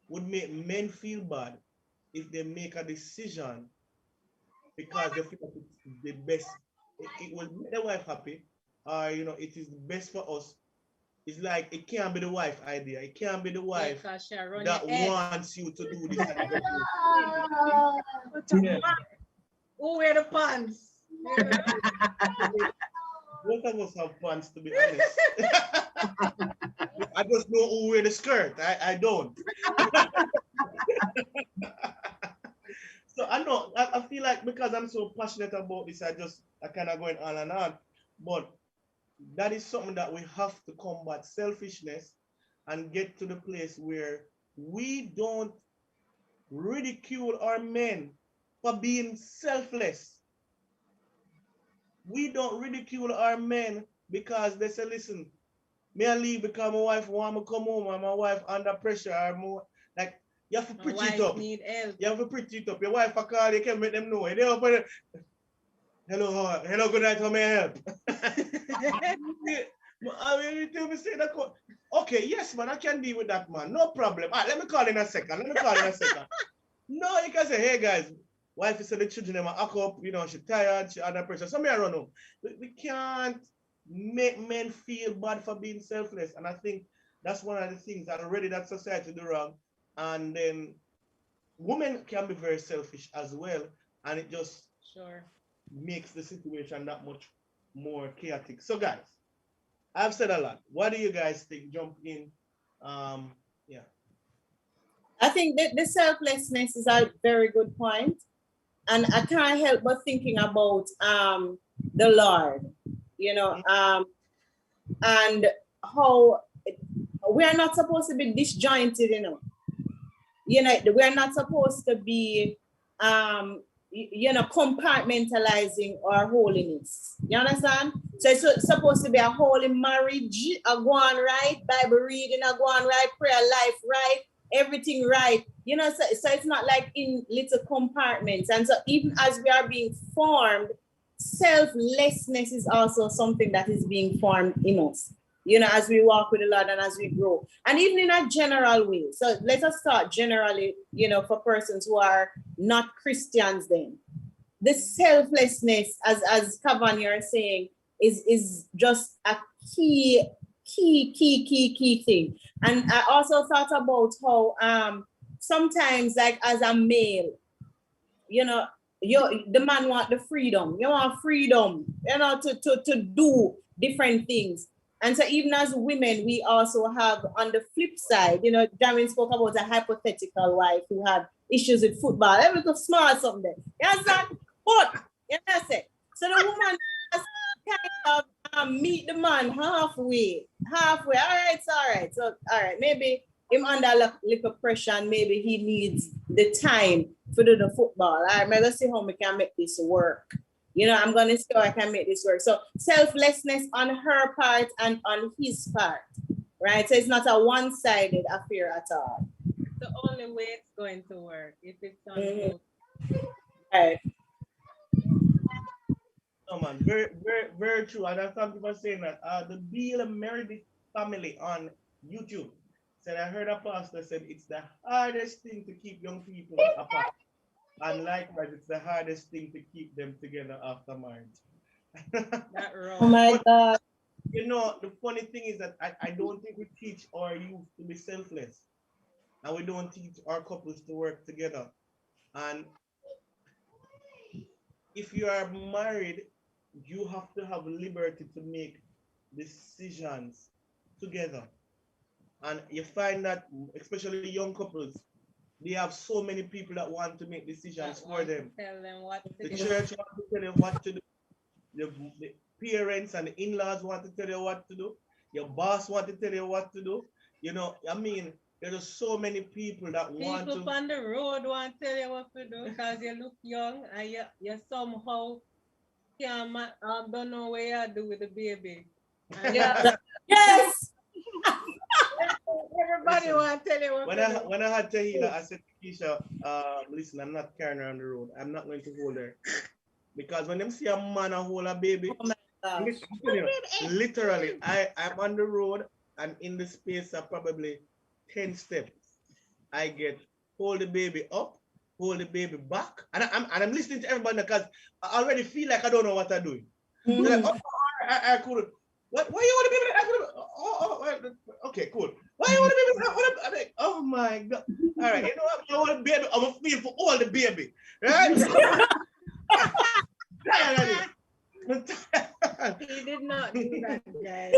would make men feel bad if they make a decision because they feel like it's the best. It will make the wife happy, or it is the best for us. It's like it can't be the wife idea. It can't be the wife that wants you to do this. Yeah. Who wear the pants? Both of us have pants, to be honest. I just know who wear the skirt. I don't. So I know, I feel like because I'm so passionate about this, I kind of going on and on. But that is something that we have to combat selfishness and get to the place where we don't ridicule our men for being selfless. We don't ridicule our men because they say, listen, me I leave because my wife want me to come home and my wife under pressure or more. Like, you have to preach it up. Need help. You have to preach it up. Your wife a call, you can make them know. They open it. Hello, good night, how may I help? I mean, you tell me say that. Okay, yes, man, I can deal with that, man. No problem. All right, let me call in a second. No, you can say, hey, guys, wife is the children, them act up, she tired, she under pressure. So me I run home. We can't make men feel bad for being selfless. And I think that's one of the things that already that society do wrong. And then women can be very selfish as well. And it just makes the situation that much more chaotic. So guys, I've said a lot. What do you guys think? Jump in. Yeah. I think that the selflessness is a very good point. And I can't help but thinking about the Lord, and how we are not supposed to be disjointed, we are not supposed to be compartmentalizing our holiness. You understand? So it's supposed to be a holy marriage, a go on right, Bible reading, a go on right, prayer life right, everything right. So it's not like in little compartments. And so even as we are being formed, selflessness is also something that is being formed in us, as we walk with the Lord and as we grow. And even in a general way. So let us start generally, for persons who are not Christians then. The selflessness, as Kavan, you're saying, is just a key thing. And I also thought about how sometimes, like as a male, the man want the freedom. You want freedom, to do different things. And so even as women, we also have on the flip side, Darren spoke about a hypothetical wife who had issues with football. Every little small something there. You understand? But so the woman has kind of meet the man halfway. All right. So all right, maybe him under little pressure and maybe he needs the time to do the football. All right, let's see how we can make this work. I'm going to see how I can make this work. So selflessness on her part and on his part, right? So it's not a one-sided affair at all. The only way it's going to work if it's on both. Right. No, man, very, very, very true. And I thank you for saying that. The Beal Meredith family on YouTube said, I heard a pastor said it's the hardest thing to keep young people apart. And likewise, it's the hardest thing to keep them together after marriage. That wrong. Oh my God. You know, the funny thing is that I don't think we teach our youth to be selfless. And we don't teach our couples to work together. And if you are married, you have to have liberty to make decisions together. And you find that, especially young couples, they have so many people that want to make decisions for them. Tell them what to The do. church want to tell you what to do. The parents and the in-laws want to tell you what to do. Your boss want to tell you what to do. You know, I mean, there are so many people that want People to. on the road want to tell you what to do because you look young and you somehow don't know what you do with the baby. And Yes. everybody Listen, want to tell you what When to I do. when I had Tahila, I said to Keisha, listen, I'm not carrying her on the road. I'm not going to hold her. Because when them see a man and hold a baby, Oh my gosh. literally, I'm on the road and in the space of probably 10 steps, I get hold the baby up, hold the baby back, and I'm listening to everybody because I already feel like I don't know what I'm doing. They're like, oh, I could. What? Why you want to be with? I could. Okay, cool. Why you want to be with? I'm like, oh my god. All right, you know what? I want a baby. I'm gonna feel for all the baby, right? He did not do that, guys.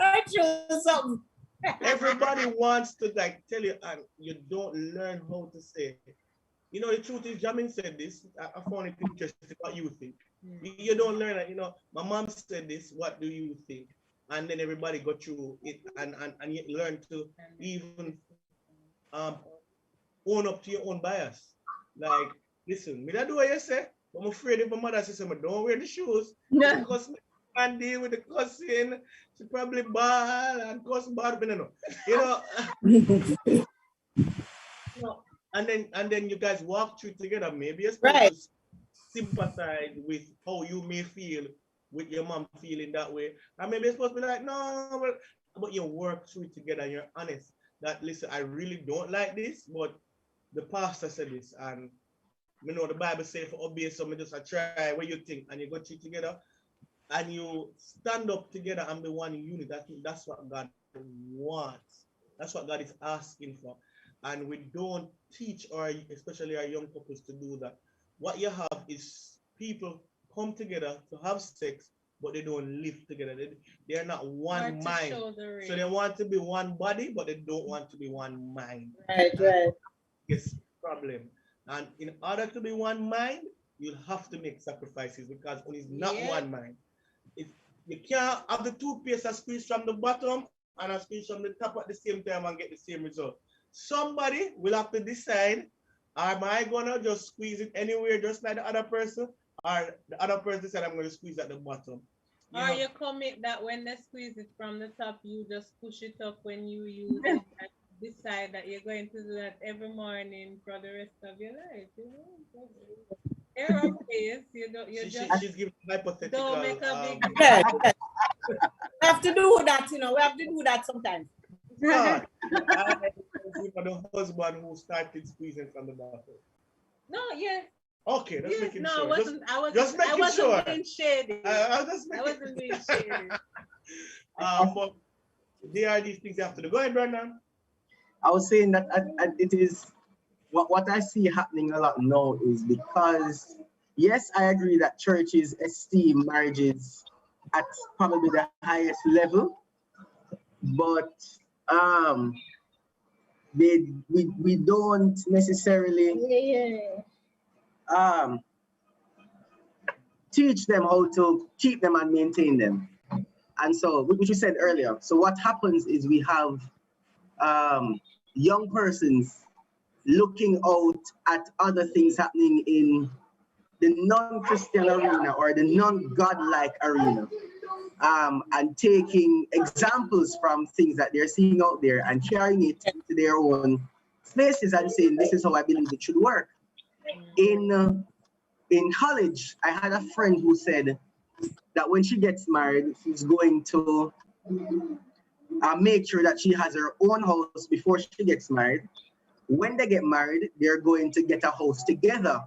I chose something. Everybody wants to like tell you, and you don't learn how to say. You know, the truth is, Jamin said this. I found it interesting what you think. You don't learn it. You know, my mom said this. What do you think? And then everybody go through it and you learn to even own up to your own bias. Like, listen, me not do what you say. I'm afraid if my mother says, don't wear the shoes. Because me can't deal with the cussing. She probably bad and cuss bad, but no. You know, and then you guys walk through together. Maybe you're supposed Right. to sympathize with how you may feel with your mom feeling that way. And maybe you're supposed to be like, no, but you work through it together and you're honest. That listen, I really don't like this, but the pastor said this, and you know the Bible says for obey, so me just try what you think, and you go through together and you stand up together and be one unit. That's what God wants. That's what God is asking for. And we don't teach our, especially our young couples, to do that. What you have is people come together to have sex, but they don't live together. They are not one mind. So they want to be one body, but they don't want to be one mind. Right. Yes, problem. And in order to be one mind, you'll have to make sacrifices because when it's not one mind, you can't have the toothpaste a squeeze from the bottom and a squeeze from the top at the same time and get the same result. Somebody will have to decide, am I gonna just squeeze it anywhere just like the other person? Or the other person said I'm gonna squeeze at the bottom. Or you commit that when they squeeze it from the top, you just push it up when you use it and decide that you're going to do that every morning for the rest of your life. You know? There are ways you don't. She's giving hypothetical. Don't make a big. We have to do that, you know. We have to do that sometimes. God, the husband who started squeezing from the bottom. No, yeah. Okay, let's make it no, sure. I wasn't being shady. I wasn't being shady. But there are these things you have to do. Go ahead, Brandon. I was saying that it is what I see happening a lot now is because, yes, I agree that churches esteem marriages at probably the highest level, but we don't necessarily teach them how to keep them and maintain them. And so, which we said earlier, so what happens is we have young persons looking out at other things happening in the non-Christian arena or the non-God-like arena, and taking examples from things that they're seeing out there and carrying it to their own places and saying, this is how I believe it should work. In college, I had a friend who said that when she gets married, she's going to make sure that she has her own house before she gets married. When they get married, they're going to get a house together,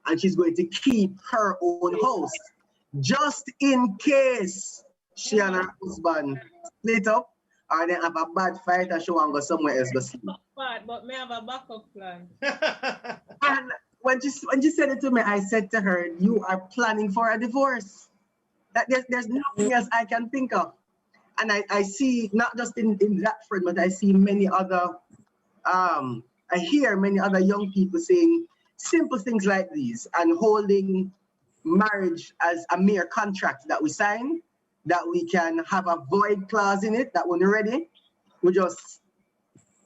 and she's going to keep her own house. just in case she and her husband split up or they have a bad fight and she want to go somewhere else go sleep. But me have a backup plan. And when she said it to me, I said to her, you are planning for a divorce. That there's nothing else I can think of. And I see, not just in that friend, but I see many other, I hear many other young people saying simple things like these and holding marriage as a mere contract that we sign, that we can have a void clause in it, that when we're ready, we just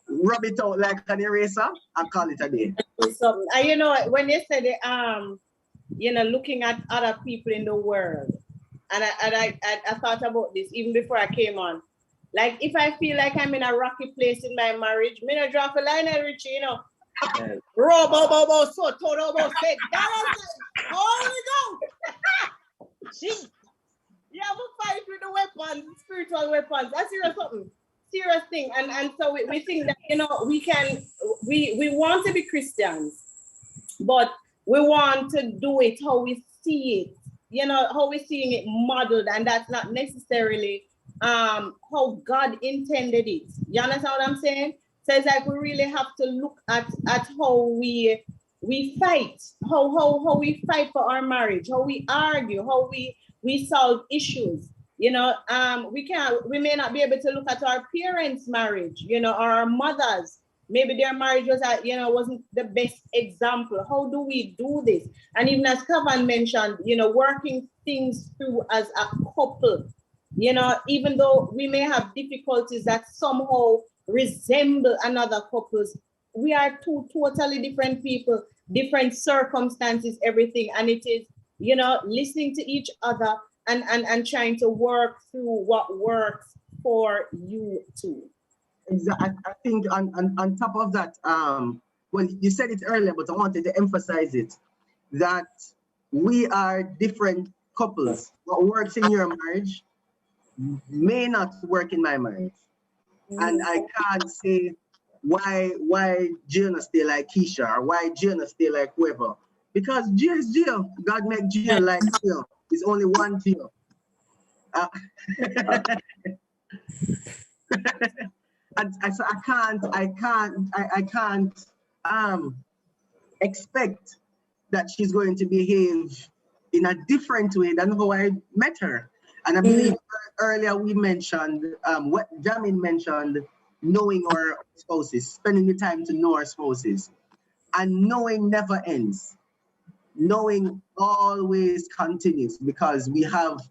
rub it out like an eraser and call it a day. So, you know, when you said you know, looking at other people in the world, and I thought about this even before I came on. Like, if I feel like I'm in a rocky place in my marriage, me no drop a line, Richie, you know. Robo, so todo, say, Holy Ghost. You have a fight with the weapons, spiritual weapons. That's serious thing. And so we think that, you know, we want to be Christians, but we want to do it how we see it, you know, how we're seeing it modeled, and that's not necessarily how God intended it. You understand what I'm saying? So it's like we really have to look at how we fight, how we fight for our marriage, how we argue, how we solve issues. You know, we may not be able to look at our parents' marriage, you know, or our mothers. Maybe their marriage was, you know, wasn't the best example. How do we do this? And even as Kavan mentioned, you know, working things through as a couple, you know, even though we may have difficulties that somehow resemble another couples, we are two totally different people, different circumstances, everything. And it is, you know, listening to each other and trying to work through what works for you too. Exactly. I think on top of that, well, you said it earlier, but I wanted to emphasize it, that we are different couples. What works in your marriage may not work in my marriage. And I can't say why Gina stay like Keisha or why Gina stay like whoever. Because Gio is Gio. God made Gio like Gio. It's only one Gio. And so I can't expect that she's going to behave in a different way than how I met her. And I believe earlier we mentioned, what Jamin mentioned, knowing our spouses, spending the time to know our spouses. And knowing never ends. Knowing always continues, because we have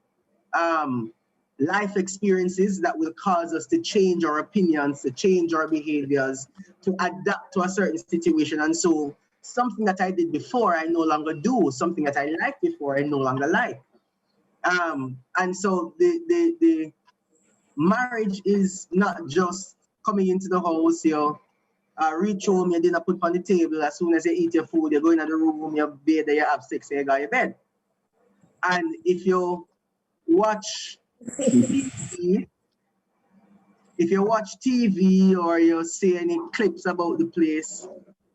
life experiences that will cause us to change our opinions, to change our behaviors, to adapt to a certain situation. And so something that I did before, I no longer do. Something that I liked before, I no longer like. And so the marriage is not just coming into the house, you reach home, your dinner put on the table, as soon as you eat your food, you go in the room, you bed, you have sex, you go to bed. And if you watch TV, or you see any clips about the place,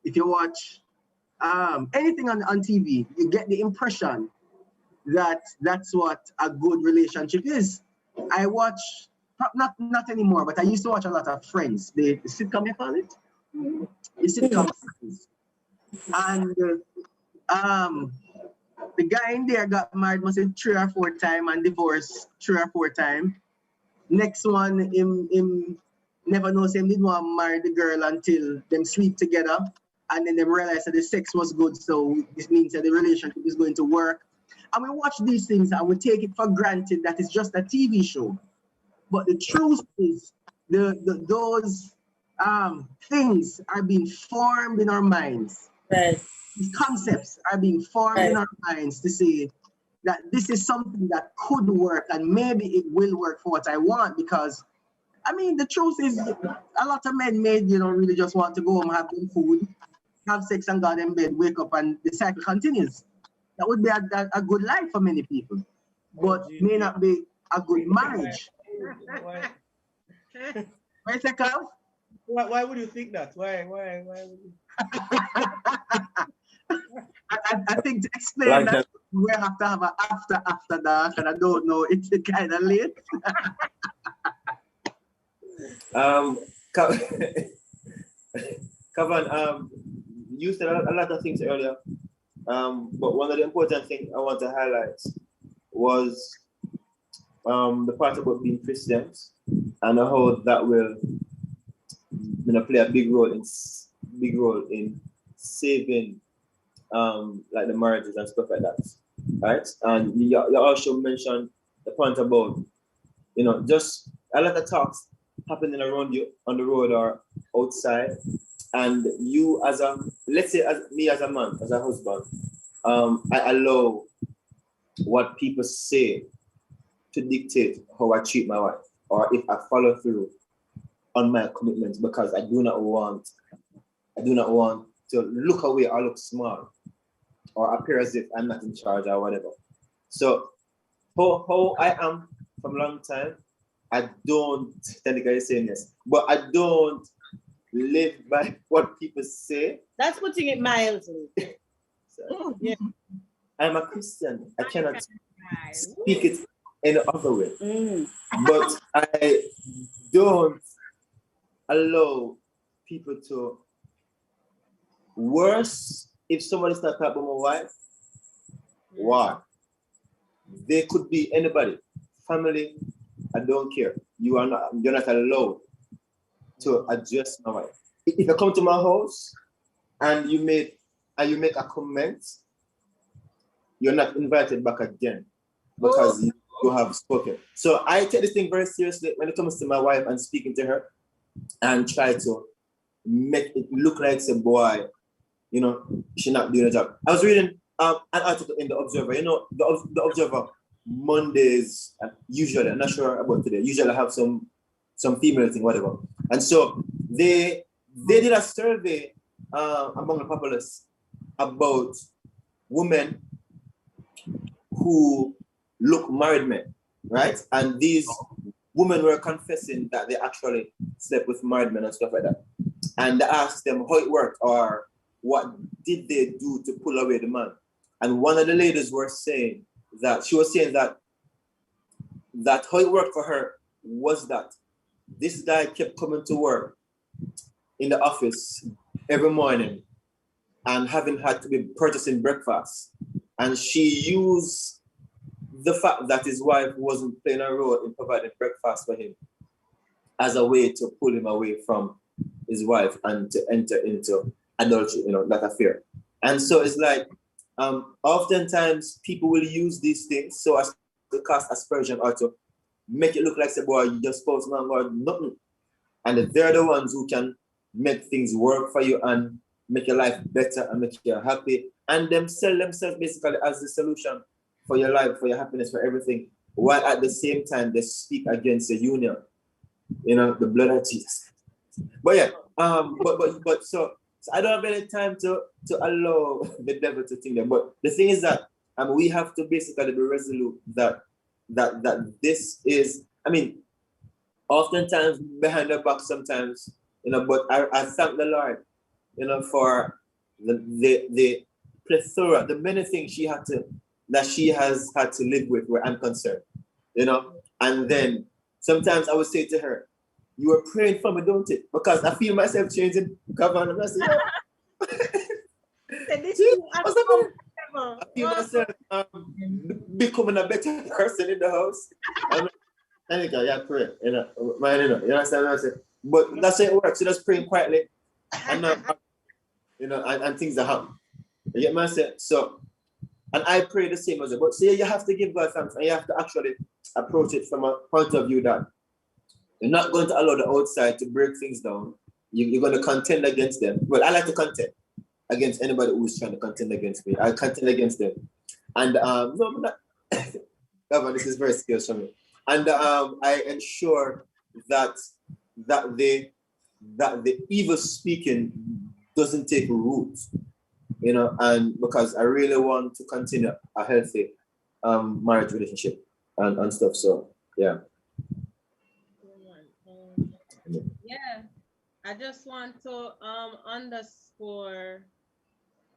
if you watch anything on TV, you get the impression that that's what a good relationship is. I watch, not anymore, but I used to watch a lot of Friends. The sitcom, you call it? The sitcom Friends. And the guy in there got married must say 3 or 4 times and divorced 3 or 4 times. Next one, him never knows him didn't want to marry the girl until them sleep together. And then they realize that the sex was good, so this means that the relationship is going to work. And we watch these things and we take it for granted that it's just a TV show. But the truth is, those things are being formed in our minds. Right. These concepts are being formed in our minds to say that this is something that could work and maybe it will work for what I want. Because, I mean, the truth is, a lot of men really just want to go home, have them food, have sex and go in bed, wake up, and the cycle continues. That would be a good life for many people, but may not be a good marriage. Why would you think that? Why would you? I think to explain we have to have an after dark, and I don't know, it's kind of late. Ka- Kavan, you said a lot of things earlier, but one of the important things I want to highlight was the part about being Christians and how that will play a big role in saving like the marriages and stuff like that, right? And you also mentioned the point about just a lot of talks happening around you on the road or outside, and you as a, let's say, as me as a man, as a husband, I allow what people say to dictate how I treat my wife, or if I follow through on my commitments, because I do not want to look away or look small or appear as if I'm not in charge or whatever. So how I am from a long time, I don't, technically saying this, but I don't live by what people say. That's putting it mildly. So, Yeah. I'm a Christian. I cannot speak it any other way. Mm. But I don't allow people to, worse, if somebody starts talking about my wife, why? They could be anybody, family, I don't care. You're not allowed to address my wife. If you come to my house and you make a comment, you're not invited back again because you have spoken. So I take this thing very seriously when it comes to my wife and speaking to her, and try to make it look like some boy, she's not doing a job. I was reading an article in the Observer. The Observer Mondays, usually, I'm not sure about today, usually have some female thing, whatever. And so they did a survey among the populace about women who look married men, right? And these women were confessing that they actually slept with married men and stuff like that. And they asked them how it worked, or what did they do to pull away the man. And one of the ladies was saying that how it worked for her was that this guy kept coming to work in the office every morning and having had to be purchasing breakfast. And she used the fact that his wife wasn't playing a role in providing breakfast for him as a way to pull him away from his wife and to enter into adultery, that affair. And so it's like, oftentimes people will use these things so as to cast aspersion or to make it look like, say, boy, you just supposed to or nothing. And they're the ones who can make things work for you and make your life better and make you happy. And them sell themselves basically as the solution for your life, for your happiness, for everything, while at the same time they speak against the union, the blood of Jesus. But yeah, but so I don't have any time to allow the devil to think that. But the thing is that we have to basically be resolute that this is, oftentimes behind the back sometimes, but I thank the Lord, for the plethora, the many things that she has had to live with where I'm concerned, and then sometimes I would say to her, you were praying for me, don't it? Because I feel myself changing. I say, I feel myself becoming a better person in the house. I think I pray, you understand what I say? But that's how it works. You just praying quietly, and and things are happening. You get what I say? So, and I pray the same as you. But see, you have to give God thanks, and you have to actually approach it from a point of view that you're not going to allow the outside to break things down. You're going to contend against them. Well, I like to contend against anybody who's trying to contend against me. I contend against them. And no, I'm not. This is very skills for me. And I ensure that the evil speaking doesn't take root, and because I really want to continue a healthy marriage relationship and stuff. So yeah. Yeah, I just want to underscore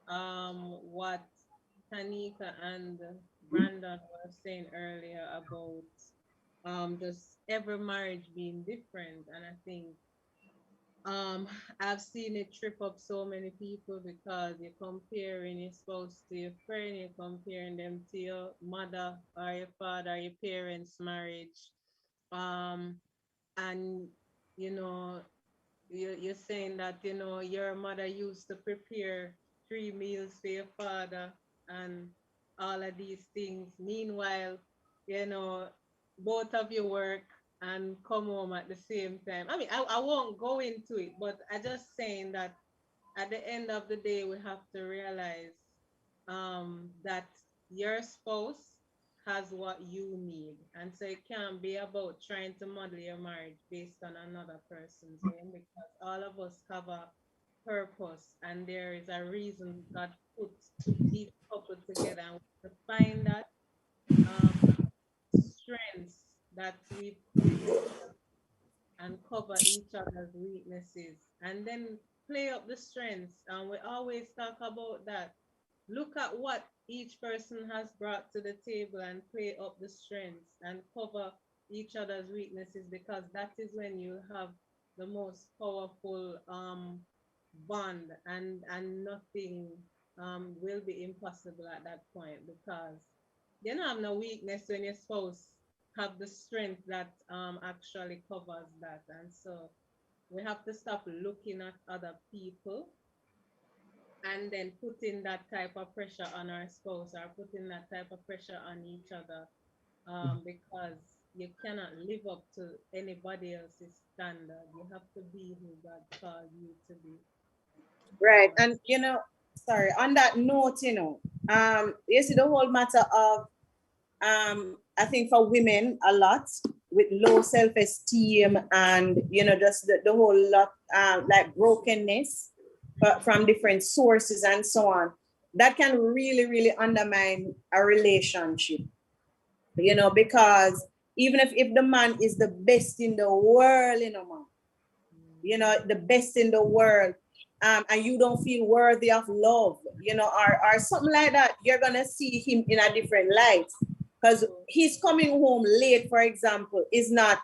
what Tanika and Brandon were saying earlier about just every marriage being different, and I think um I've seen it trip up so many people because you're comparing your spouse to your friend, you're comparing them to your mother or your father, your parents' marriage. Um and you know you're saying that your mother used to prepare 3 meals for your father and all of these things. Meanwhile, you know, both of you work and come home at the same time. I mean, I won't go into it, but I just saying that at the end of the day, we have to realize that your spouse has what you need. And so it can't be about trying to model your marriage based on another person's home because all of us have a purpose and there is a reason God put each couple together. And we have to find that um, strengths that we and cover each other's weaknesses and then play up the strengths. And we always talk about that. Look at what each person has brought to the table and play up the strengths and cover each other's weaknesses because that is when you have the most powerful bond and nothing will be impossible at that point because you don't have no weakness when your spouse have the strength that actually covers that. And so we have to stop looking at other people and then putting that type of pressure on our spouse or putting that type of pressure on each other because you cannot live up to anybody else's standard. You have to be who God called you to be. Right. And sorry, on that note, you see the whole matter of I think for women a lot with low self-esteem and just the whole lot like brokenness from different sources and so on, that can really, really undermine a relationship, because even if the man is the best in the world, the best in the world, and you don't feel worthy of love, or something like that, you're gonna see him in a different light. Because he's coming home late, for example, is not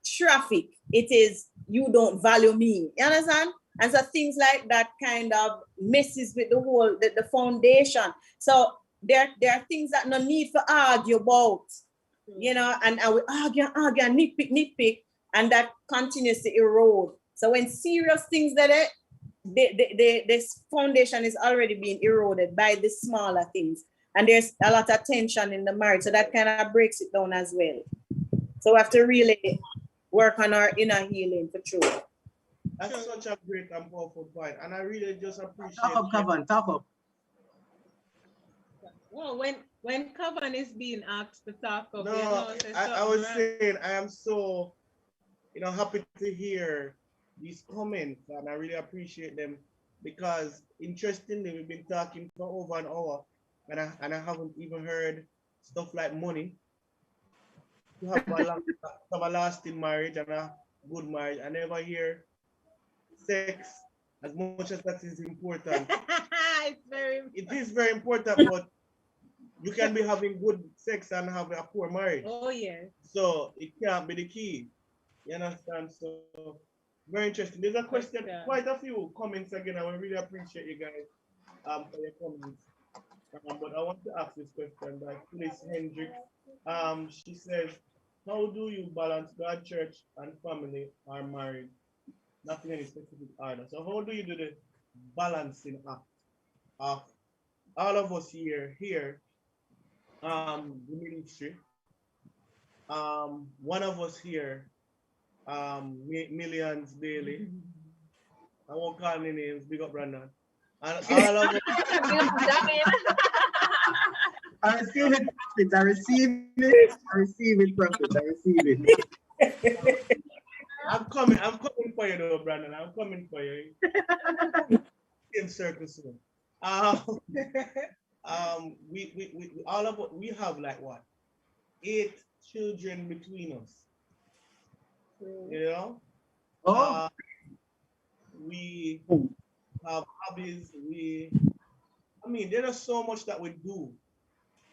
traffic. It is you don't value me. You understand? And so things like that kind of messes with the foundation. So there are things that no need to argue about, and we argue, and nitpick, and that continues to erode. So when serious things that this foundation is already being eroded by the smaller things, and there's a lot of tension in the marriage, so that kind of breaks it down as well. So we have to really work on our inner healing for sure. That's such a great and powerful point, and I really just appreciate. Talk up, Kevin. Talk up. Well, when Kevin is being asked to talk up, no, I was saying I am so happy to hear these comments, and I really appreciate them because interestingly, we've been talking for over an hour, and I haven't even heard stuff like money. To have a lasting marriage and a good marriage. I never hear sex as much as that is important. It is very important, but you can be having good sex and have a poor marriage. Oh yeah. So it can't be the key. You understand? So very interesting. There's a question, quite a few comments again. I really appreciate you guys for your comments. But I want to ask this question by Phyllis Hendricks. She says, how do you balance God, church, and family or marriage? Not in any specific order. So how do you do the balancing act of all of us here, the ministry, one of us here, millions daily. I won't call any names, big up Brandon. And all of us. I receive it, prophet. I receive it. I receive it, prophet. I receive it. I'm coming for you though, Brandon. I'm coming for you. In circle soon. We all of we have like what? 8 children between us. Oh. We have hobbies. We I mean, there is so much that we do.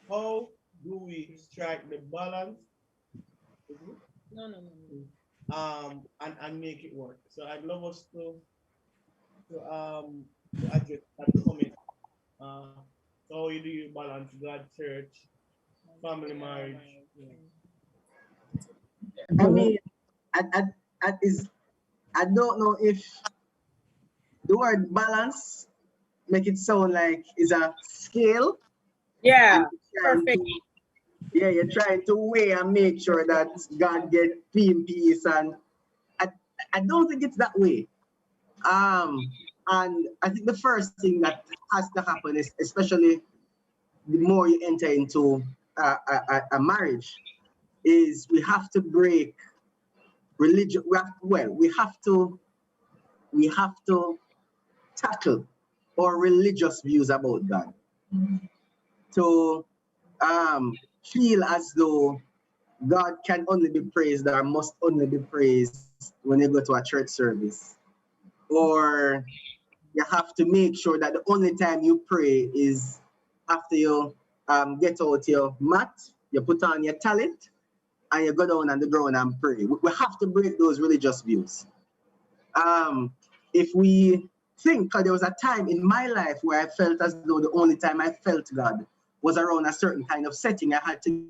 How do we strike the balance? No, no, no, no. And make it work. So I'd love us to address that comment. Uh, how you do you balance God, church, family, marriage? Yeah. I mean, I, I, is, I don't know if the word balance make it sound like it's a scale. Yeah, And you're trying perfect. to, yeah, you're trying to weigh and make sure that God get peace. And I, I don't think it's that way. Um, and I think the first thing that has to happen is, especially the more you enter into a marriage, is we have to break religion. We have to tackle our religious views about God. To feel as though God can only be praised or must only be praised when you go to a church service. Or you have to make sure that the only time you pray is after you get out your mat, you put on your talent, and you go down on the ground and pray. We have to break those religious views. If we think, 'cause there was a time in my life where I felt as though the only time I felt God was around a certain kind of setting. I had to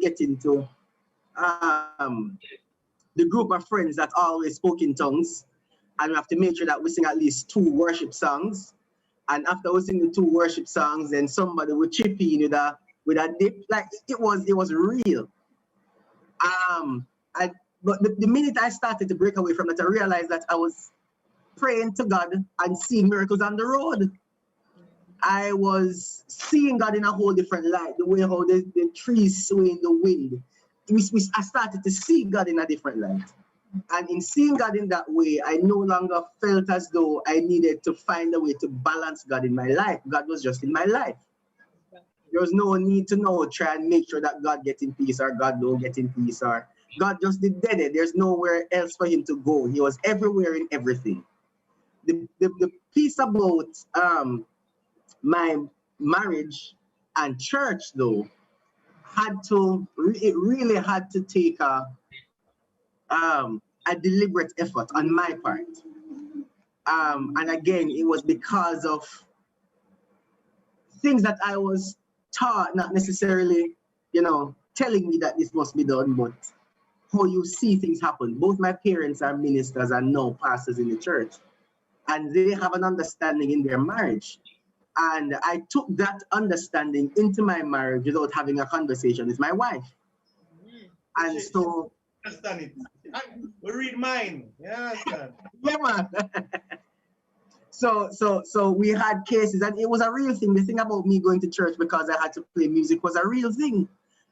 get into the group of friends that always spoke in tongues, and we have to make sure that we sing at least 2 worship songs. And after we sing the 2 worship songs, then somebody would chip in with a dip. Like it was real. Um, I but the minute I started to break away from that, I realized that I was praying to God and seeing miracles on the road. I was seeing God in a whole different light, the way how the trees sway in the wind. I started to see God in a different light. And in seeing God in that way, I no longer felt as though I needed to find a way to balance God in my life. God was just in my life. There was no need to now try and make sure that God get in peace or God don't get in peace or God just did it. There's nowhere else for him to go. He was everywhere in everything. The piece about my marriage and church though it really had to take a deliberate effort on my part. And again, it was because of things that I was taught, not necessarily, telling me that this must be done, but how you see things happen. Both my parents are ministers and now pastors in the church, and they have an understanding in their marriage. And I took that understanding into my marriage without having a conversation with my wife. And so, understand it. We read mine. Yeah, understand. Yeah, man. So we had cases, and it was a real thing. The thing about me going to church because I had to play music was a real thing.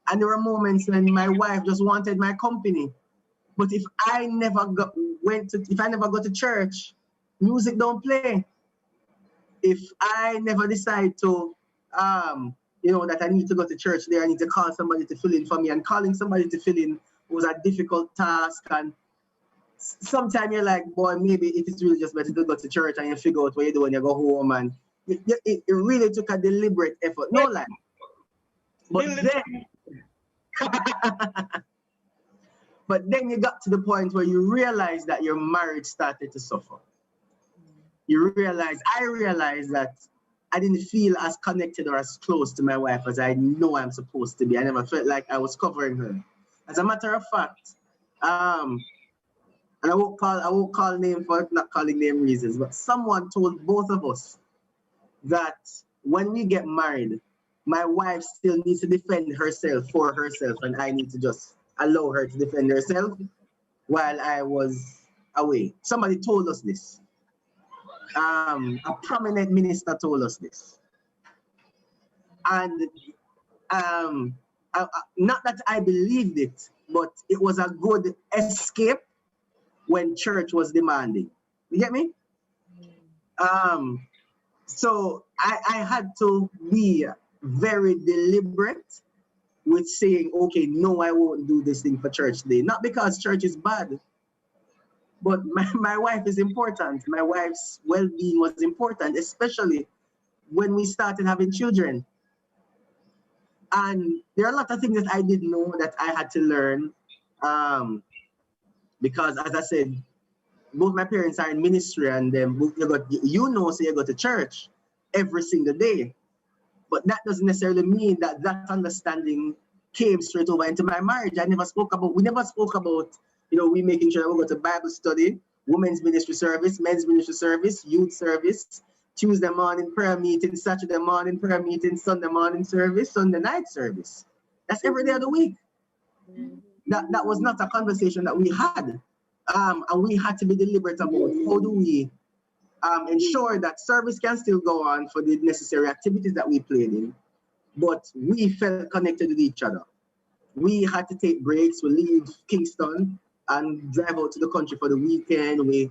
And there were moments when my wife just wanted my company. But if I never go to church, music don't play. If I never decide to, that I need to go to church there, I need to call somebody to fill in for me. And calling somebody to fill in was a difficult task. And sometimes you're like, boy, maybe it is really just better to go to church and you figure out what you do when you go home. And it really took a deliberate effort. No lie. But then you got to the point where you realize that your marriage started to suffer. I realized that I didn't feel as connected or as close to my wife as I know I'm supposed to be. I never felt like I was covering her. As a matter of fact, and I won't call name for not calling name reasons, but someone told both of us that when we get married, my wife still needs to defend herself for herself, and I need to just allow her to defend herself while I was away. Somebody told us this. A prominent minister told us this. And not that I believed it, but it was a good escape when church was demanding. You get me? So I had to be very deliberate with saying, okay, no, I won't do this thing for church today. Not because church is bad, but my wife is important. My wife's well-being was important, especially when we started having children. And there are a lot of things that I didn't know that I had to learn. Because as I said, both my parents are in ministry, and then so you go to church every single day. But that doesn't necessarily mean that that understanding came straight over into my marriage. We never spoke about, we making sure we go to Bible study, women's ministry service, men's ministry service, youth service, Tuesday morning prayer meeting, Saturday morning prayer meeting, Sunday morning service, Sunday night service. That's every day of the week. That was not a conversation that we had. And we had to be deliberate about how do we ensure that service can still go on for the necessary activities that we played in, but we felt connected with each other. We had to take breaks. We leave Kingston and drive out to the country for the weekend. We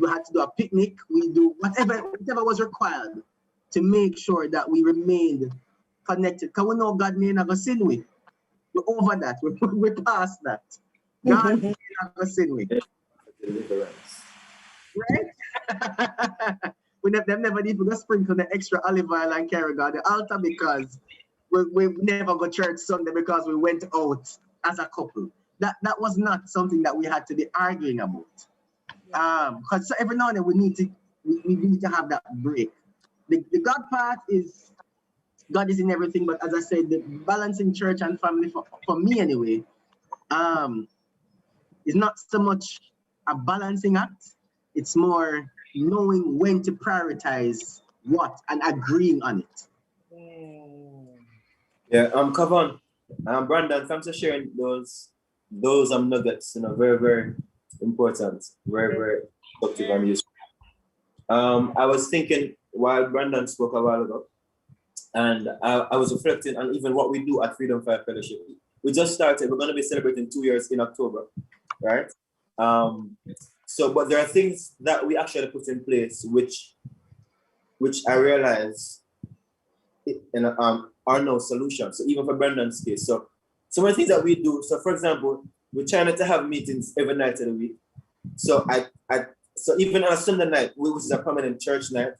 had to do a picnic. We do whatever was required to make sure that we remained connected. Because we know God may never sin with. We're over that. We're past that. God may never sin with. Right? Them never need to sprinkle the extra olive oil and carry God the altar because we never go church Sunday because we went out as a couple. That was not something that we had to be arguing about. Because every now and then we need to have that break. The God part is God is in everything, but as I said, the balancing church and family for me anyway, is not so much a balancing act. It's more knowing when to prioritize what and agreeing on it. Yeah, Kavan, Brandon, thanks for sharing those nuggets, very, very important, very, very productive and useful. I was thinking while Brandon spoke a while ago, and I was reflecting on even what we do at Freedom Fire Fellowship. We just started, we're going to be celebrating 2 years in October, right? But there are things that we actually put in place which I realize are no solution. So even for Brandon's case, so some of the things that we do. So for example, we try not to have meetings every night of the week. So so even on a Sunday night, which is a permanent church night,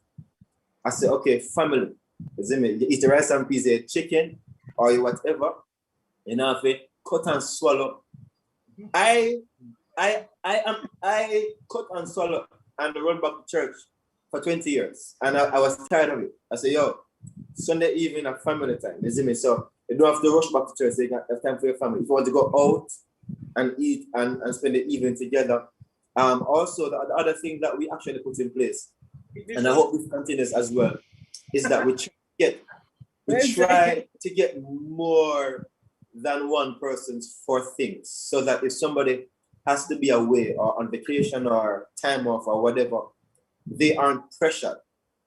I say, okay, family, you eat the rice and peas, chicken, or whatever, if you cut and swallow. I cut and swallow and run back to church for 20 years. And I was tired of it. I said, Sunday evening at family time, So you don't have to rush back to church, so you can have time for your family. If you want to go out and eat and spend the evening together. Also, the other thing that we actually put in place, and I hope this continues as well, is that we try to get more than one person for things, so that if somebody has to be away or on vacation or time off or whatever, they aren't pressured.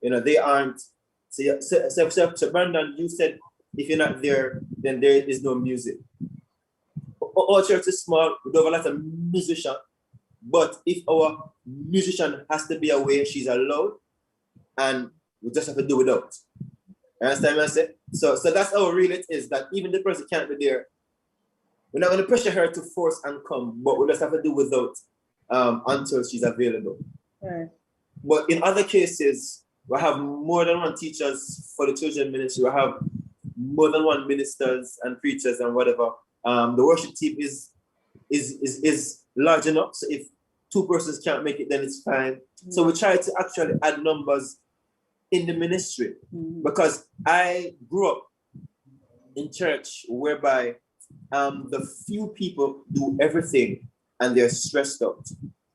They aren't. So Brandon, you said if you're not there, then there is no music. Our church is small. We don't have a lot of musicians. But if our musician has to be away, she's allowed, and we just have to do without. You understand what I say? So that's how real it is, that even the person can't be there. We're not going to pressure her to force and come, but we just have to do without until she's available. Right. But in other cases, we have more than one teachers for the children ministry. We have more than one ministers and preachers and whatever. The worship team is large enough. So if 2 persons can't make it, then it's fine. Mm-hmm. So we try to actually add numbers in the ministry, because I grew up in church whereby the few people do everything and they're stressed out.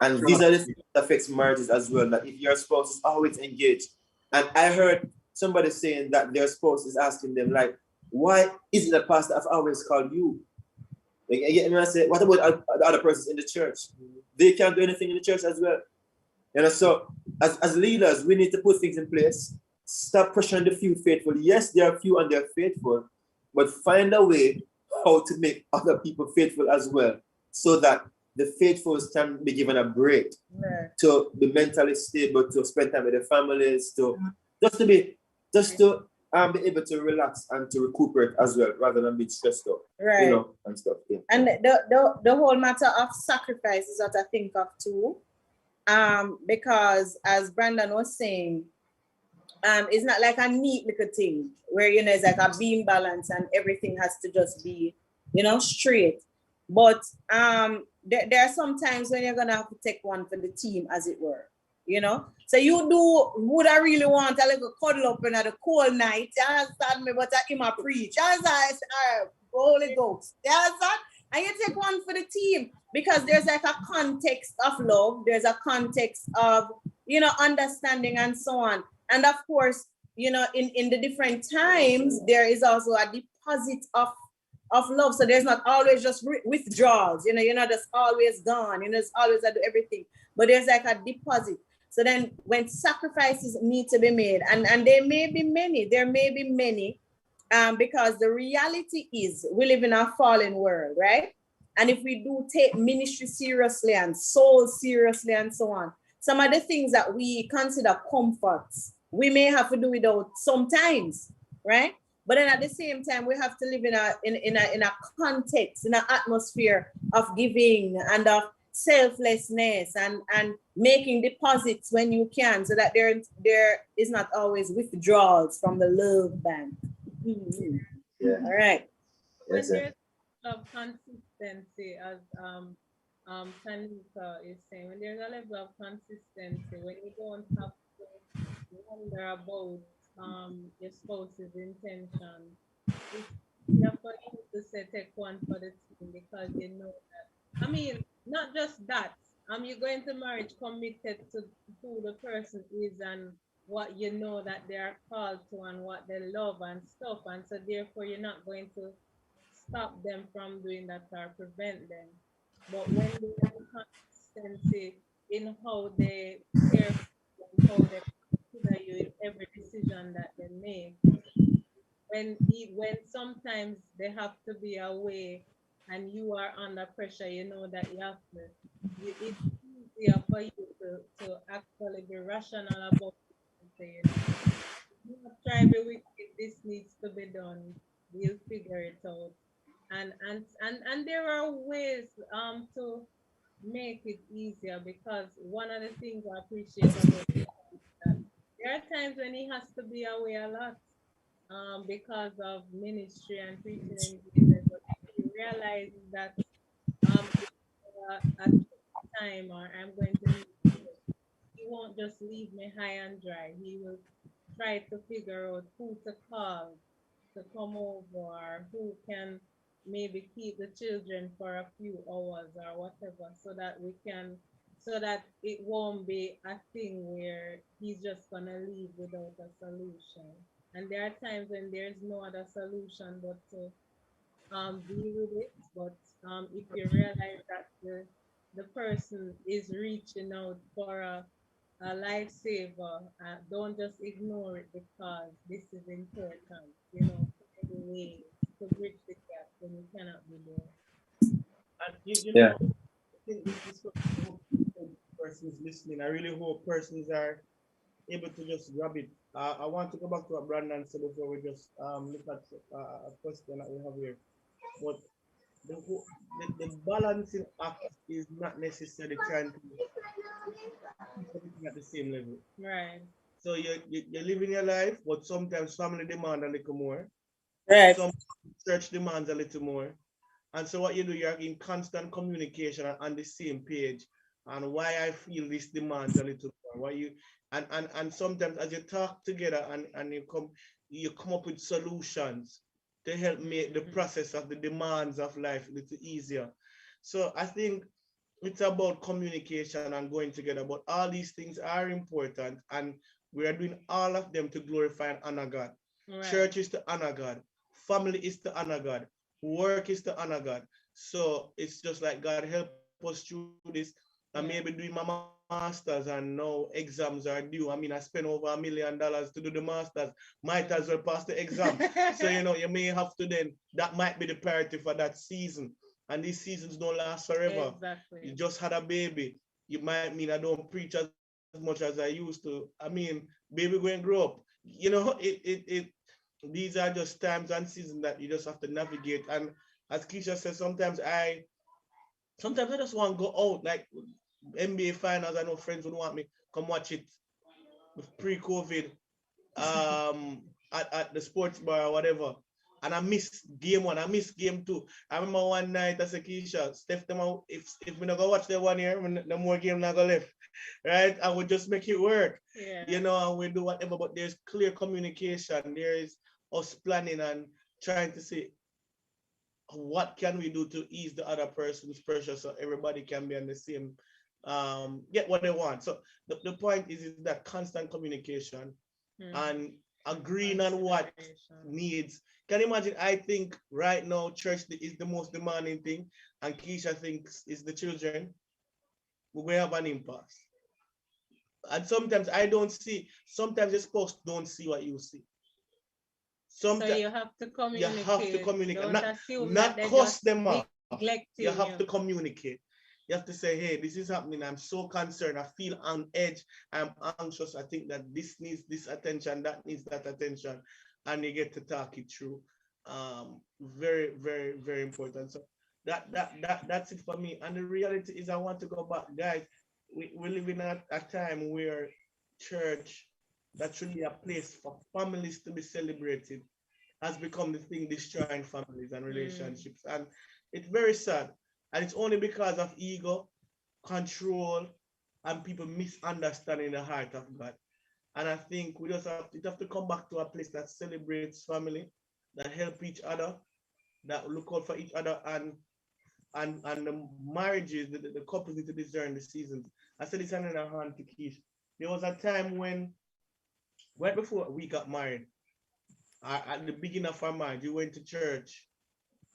And these are the things that affects marriages as well. That if your spouse is always engaged, and I heard somebody saying that their spouse is asking them, like, why is it that pastor I've always called you? Like, I say, what about the other persons in the church? They can't do anything in the church as well. So as leaders, we need to put things in place. Stop pressuring the few faithful. Yes, there are few and they're faithful, but find a way how to make other people faithful as well, so that the faithfuls can be given a break to be mentally stable, to spend time with their families, to be able to relax and to recuperate as well, rather than being stressed out, right? And stuff. Yeah. And the whole matter of sacrifice is what I think of too, because as Brandon was saying, It's not like a neat little thing where, you know, it's like a beam balance and everything has to just be, you know, straight. But there are some times when you're gonna have to take one for the team, as it were, you know. So you do would I really want a little cuddle up in the cold night, you understand me? But I him a preach, you understand? Holy Ghost, you understand? And you take one for the team because there's like a context of love, there's a context of, you know, understanding and so on. And of course, you know, in the different times, there is also a deposit of love. So there's not always just withdrawals, you know, you're not just always gone, you know, it's always I do everything, but there's like a deposit. So then when sacrifices need to be made, and there may be many, because the reality is we live in a fallen world, right? And if we do take ministry seriously and soul seriously and so on, some of the things that we consider comforts, we may have to do without sometimes, right? But then at the same time, we have to live in a context, in an atmosphere of giving and of selflessness and making deposits when you can, so that there is not always withdrawals from the love bank. Mm-hmm. Yeah. All right. When there's of consistency, as Tanika is saying, when there's a level of consistency, when you don't have to wonder about your spouse's intention, it's easier for you to say take one for the team because you know that. I mean, not just that. You're going to marriage committed to who the person is and what you know that they are called to and what they love and stuff. And so therefore you're not going to stop them from doing that or prevent them. But when they have consistency in how they care for you and how they consider you in every decision that they make, when sometimes they have to be away and you are under pressure, you know that you have to. It's easier for you to actually be rational about it and say, you know, you not try be wicked, this needs to be done. We'll figure it out. And there are ways to make it easier because one of the things I appreciate about it is that there are times when he has to be away a lot because of ministry and preaching engagements. But if he realizes that at time or I'm going to need to, he won't just leave me high and dry. He will try to figure out who to call to come over or who can maybe keep the children for a few hours or whatever so that it won't be a thing where he's just gonna leave without a solution. And there are times when there's no other solution but to deal with it. But if you realize that the person is reaching out for a lifesaver, don't just ignore it because this is important. You know, find a way to bridge the gap when you cannot be there. And you Yeah. know, I think this persons listening. I really hope persons are able to just grab it. I want to go back to what Brandon said before we just look at a question that we have here. But the balancing act is not necessarily trying to keep everything at the same level. Right. So you're living your life, but sometimes family demand a little more. Right. Some church demands a little more. And so what you do, you're in constant communication and on the same page. And why I feel this demands a little more. Why you and sometimes as you talk together and you come up with solutions to help make the process of the demands of life a little easier. So I think it's about communication and going together. But all these things are important, and we are doing all of them to glorify and honor God. Right. Church is to honor God. Family is to honor God. Work is to honor God. So it's just like God help us through this. I may be doing my masters and now exams are due. I mean, I spent over $1 million to do the masters. Might as well pass the exam. So you may have to then that might be the priority for that season. And these seasons don't last forever. Exactly. You just had a baby. You might mean I don't preach as much as I used to. I mean, baby going to grow up. You know, these are just times and seasons that you just have to navigate. And as Keisha says, sometimes I just want to go out. Like NBA finals, I know friends would want me come watch it with pre-COVID. at the sports bar or whatever. And I missed game one, I missed game two. I remember one night I said, Keisha, Steph them out, if we not go watch the one here, no more game not go left. Right? I would just make it work. Yeah. You know, and we do whatever, but there's clear communication. There is us planning and trying to say what can we do to ease the other person's pressure so everybody can be on the same get what they want. So the point is that constant communication and agreeing on what needs. Can you imagine? I think right now church is the most demanding thing, and Keisha thinks is the children. We're going to have an impasse. And sometimes I don't see, sometimes your spouse don't see what you see. Sometimes so you have to communicate. You have to communicate. Don't assume not that cuss them off. You have to communicate. You have to say, hey, this is happening. I'm so concerned. I feel on edge. I'm anxious. I think that this needs this attention, that needs that attention. And you get to talk it through. Very, very, very important. So that's it for me. And the reality is I want to go back, guys. We live in a time where church, that's really a place for families to be celebrated, has become the thing destroying families and relationships. And it's very sad. And it's only because of ego, control, and people misunderstanding the heart of God. And I think we just have to come back to a place that celebrates family, that help each other, that look out for each other, and the marriages, the couples need to discern the seasons. I said this in a hand to Keith. There was a time when, right before we got married, at the beginning of our marriage, we went to church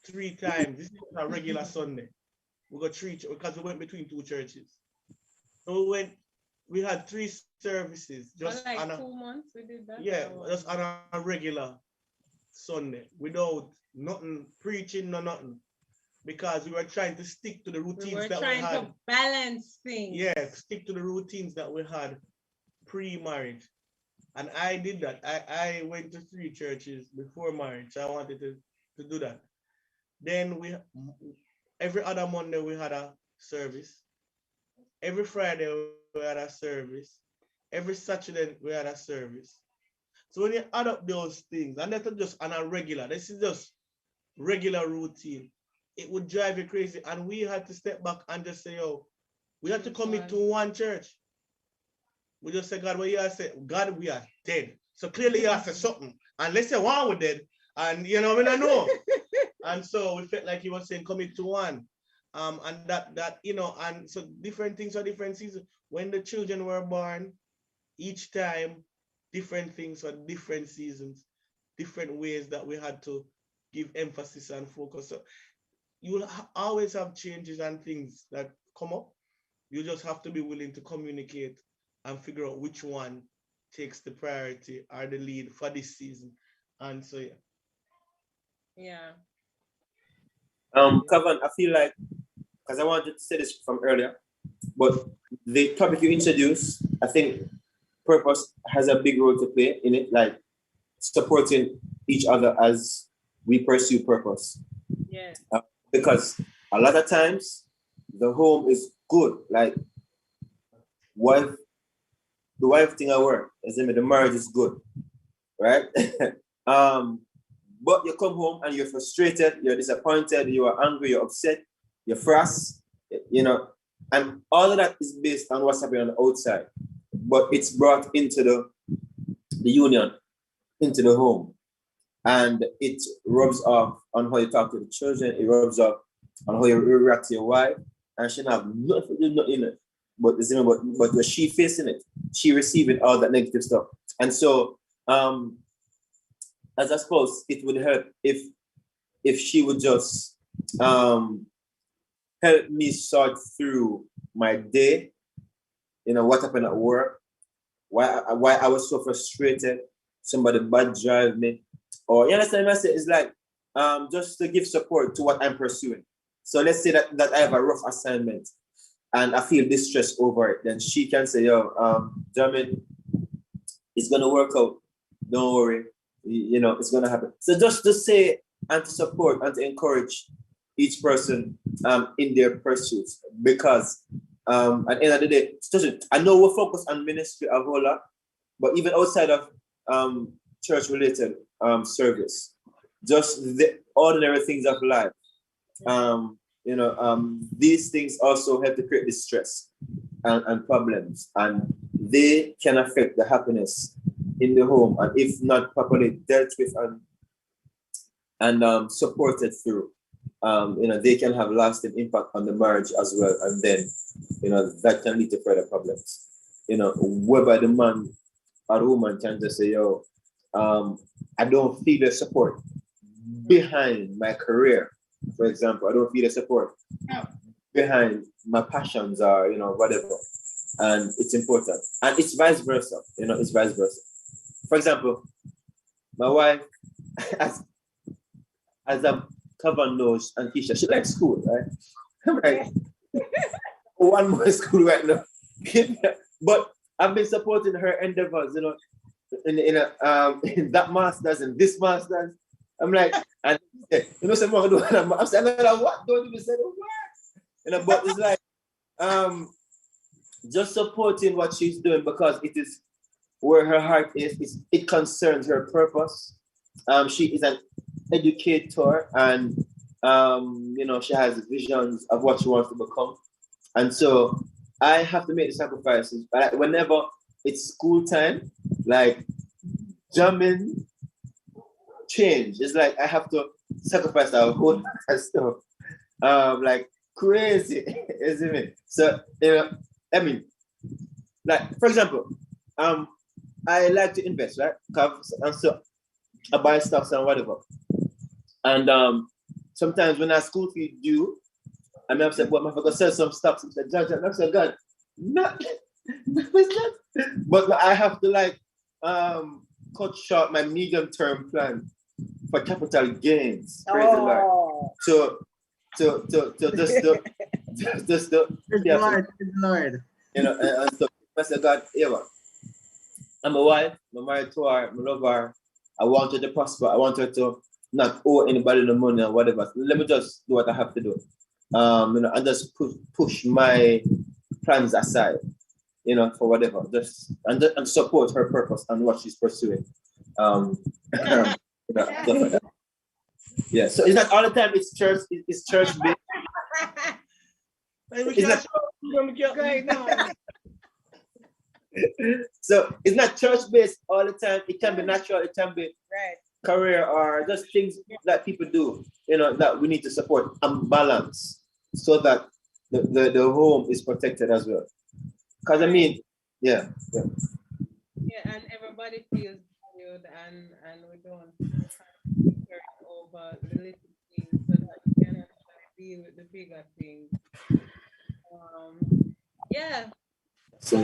3 times. This is a regular Sunday. We got 3 because we went between 2 churches. So we had 3 services just like on 2 months we did that. Yeah, just on a regular Sunday without nothing preaching, no nothing. Because we were trying to stick to the routines that we had. Trying to balance things. Yeah, stick to the routines that we had pre-marriage. And I did that. I went to 3 churches before marriage. So I wanted to do that. Then every other Monday we had a service. Every Friday we had a service. Every Saturday we had a service. So when you add up those things, and that's just on a regular, this is just regular routine, it would drive you crazy. And we had to step back and just say, oh, we have to commit to one church. We just say, God, what you say? God, we are dead. So clearly you have to say something. Unless you want, we're dead. And you know, I mean, I know. And so we felt like he was saying, commit to one. And that, you know, and so different things for different seasons. When the children were born, each time, different things for different seasons, different ways that we had to give emphasis and focus. So you will always have changes and things that come up. You just have to be willing to communicate and figure out which one takes the priority or the lead for this season. And so, yeah. Yeah. Kavan, I feel like, because I wanted to say this from earlier, but the topic you introduced, I think purpose has a big role to play in it, like supporting each other as we pursue purpose. Yeah. Because a lot of times the home is good, like the wife thing I work, the marriage is good, right? But you come home and you're frustrated, you're disappointed, you are angry, you're upset, you're frustrated, you know, and all of that is based on what's happening on the outside, but it's brought into the union, into the home, and it rubs off on how you talk to the children, it rubs off on how you react to your wife, and she have nothing in it, but was she facing it, she receiving all that negative stuff. And so as I suppose it would help if she would just help me sort through my day, you know, what happened at work, why I was so frustrated, somebody bad drive me, or you understand what I say? It's like just to give support to what I'm pursuing. So let's say that I have a rough assignment and I feel distressed over it, then she can say, yo, Jamin, it's gonna work out, don't worry, you know, it's gonna happen. So just to say and to support and to encourage each person in their pursuits, because at the end of the day, I know we're focused on ministry a whole lot, but even outside of church related service, just the ordinary things of life. These things also help to create distress and problems, and they can affect the happiness in the home, and if not properly dealt with and supported through, they can have lasting impact on the marriage as well, and then that can lead to further problems. Whereby the man or the woman can just say, yo, I don't feel the support behind my career, for example. I don't feel the support behind my passions or whatever, and it's important, and it's vice versa. It's vice versa. For example, my wife, as Kavan knows, and Keisha, she likes school, right? Right. One more school right now. But I've been supporting her endeavors, in that master's and this master's. I'm like, and some more do I'm saying, what? Don't even say the word. But it's like just supporting what she's doing because it is where her heart is. It concerns her purpose. She is an educator, and she has visions of what she wants to become, and so I have to make the sacrifices. But whenever it's school time, like jamming change, it's like I have to sacrifice a whole lot of stuff, like crazy, isn't it? So I mean, like for example, I like to invest, right? And so I buy stocks and whatever. And sometimes when I school fee due, I mean, I'm saying, well, I'm going to sell some stocks. I said, John, I'm saying, God, not. But I have to cut short my medium-term plan for capital gains. Praise the Lord. So just Lord. And so I said, God, I'm a wife, I'm married to her, I love her. I want her to prosper. I want her to not owe anybody the money or whatever. So let me just do what I have to do. And just push my plans aside, for whatever. Just and support her purpose and what she's pursuing. Stuff like that. Yeah. So it's not all the time. It's church. It's church based. So it's not church based all the time. It can be natural. It can be career or just things that people do. That we need to support and balance so that the home is protected as well. Because I mean, yeah, and everybody feels valued, and we don't carry over the little things so that we can actually deal with the bigger things. Yeah. So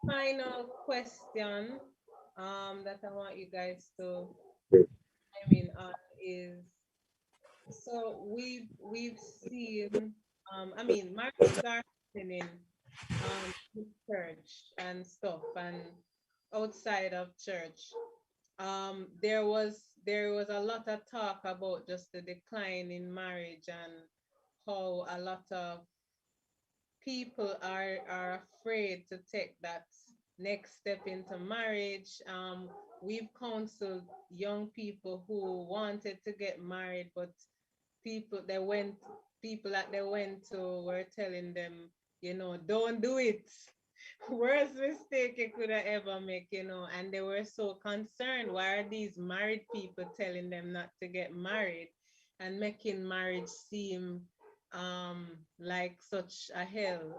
Final question that I want you guys to chime in on is, so we've seen marriages are happening in church and stuff and outside of church. There was a lot of talk about just the decline in marriage and how a lot of people are afraid to take that next step into marriage. We've counseled young people who wanted to get married, but people that they went to were telling them, don't do it. Worst mistake you could have ever make, and they were so concerned. Why are these married people telling them not to get married and making marriage seem like such a hell?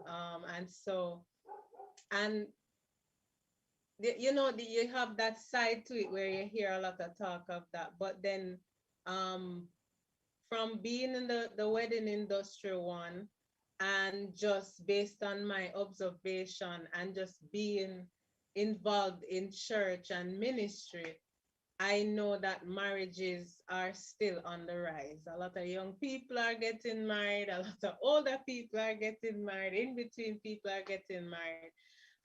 And you have that side to it where you hear a lot of talk of that, but then from being in the wedding industry one, and just based on my observation and just being involved in church and ministry, I know that marriages are still on the rise. A lot of young people are getting married, a lot of older people are getting married, in between people are getting married.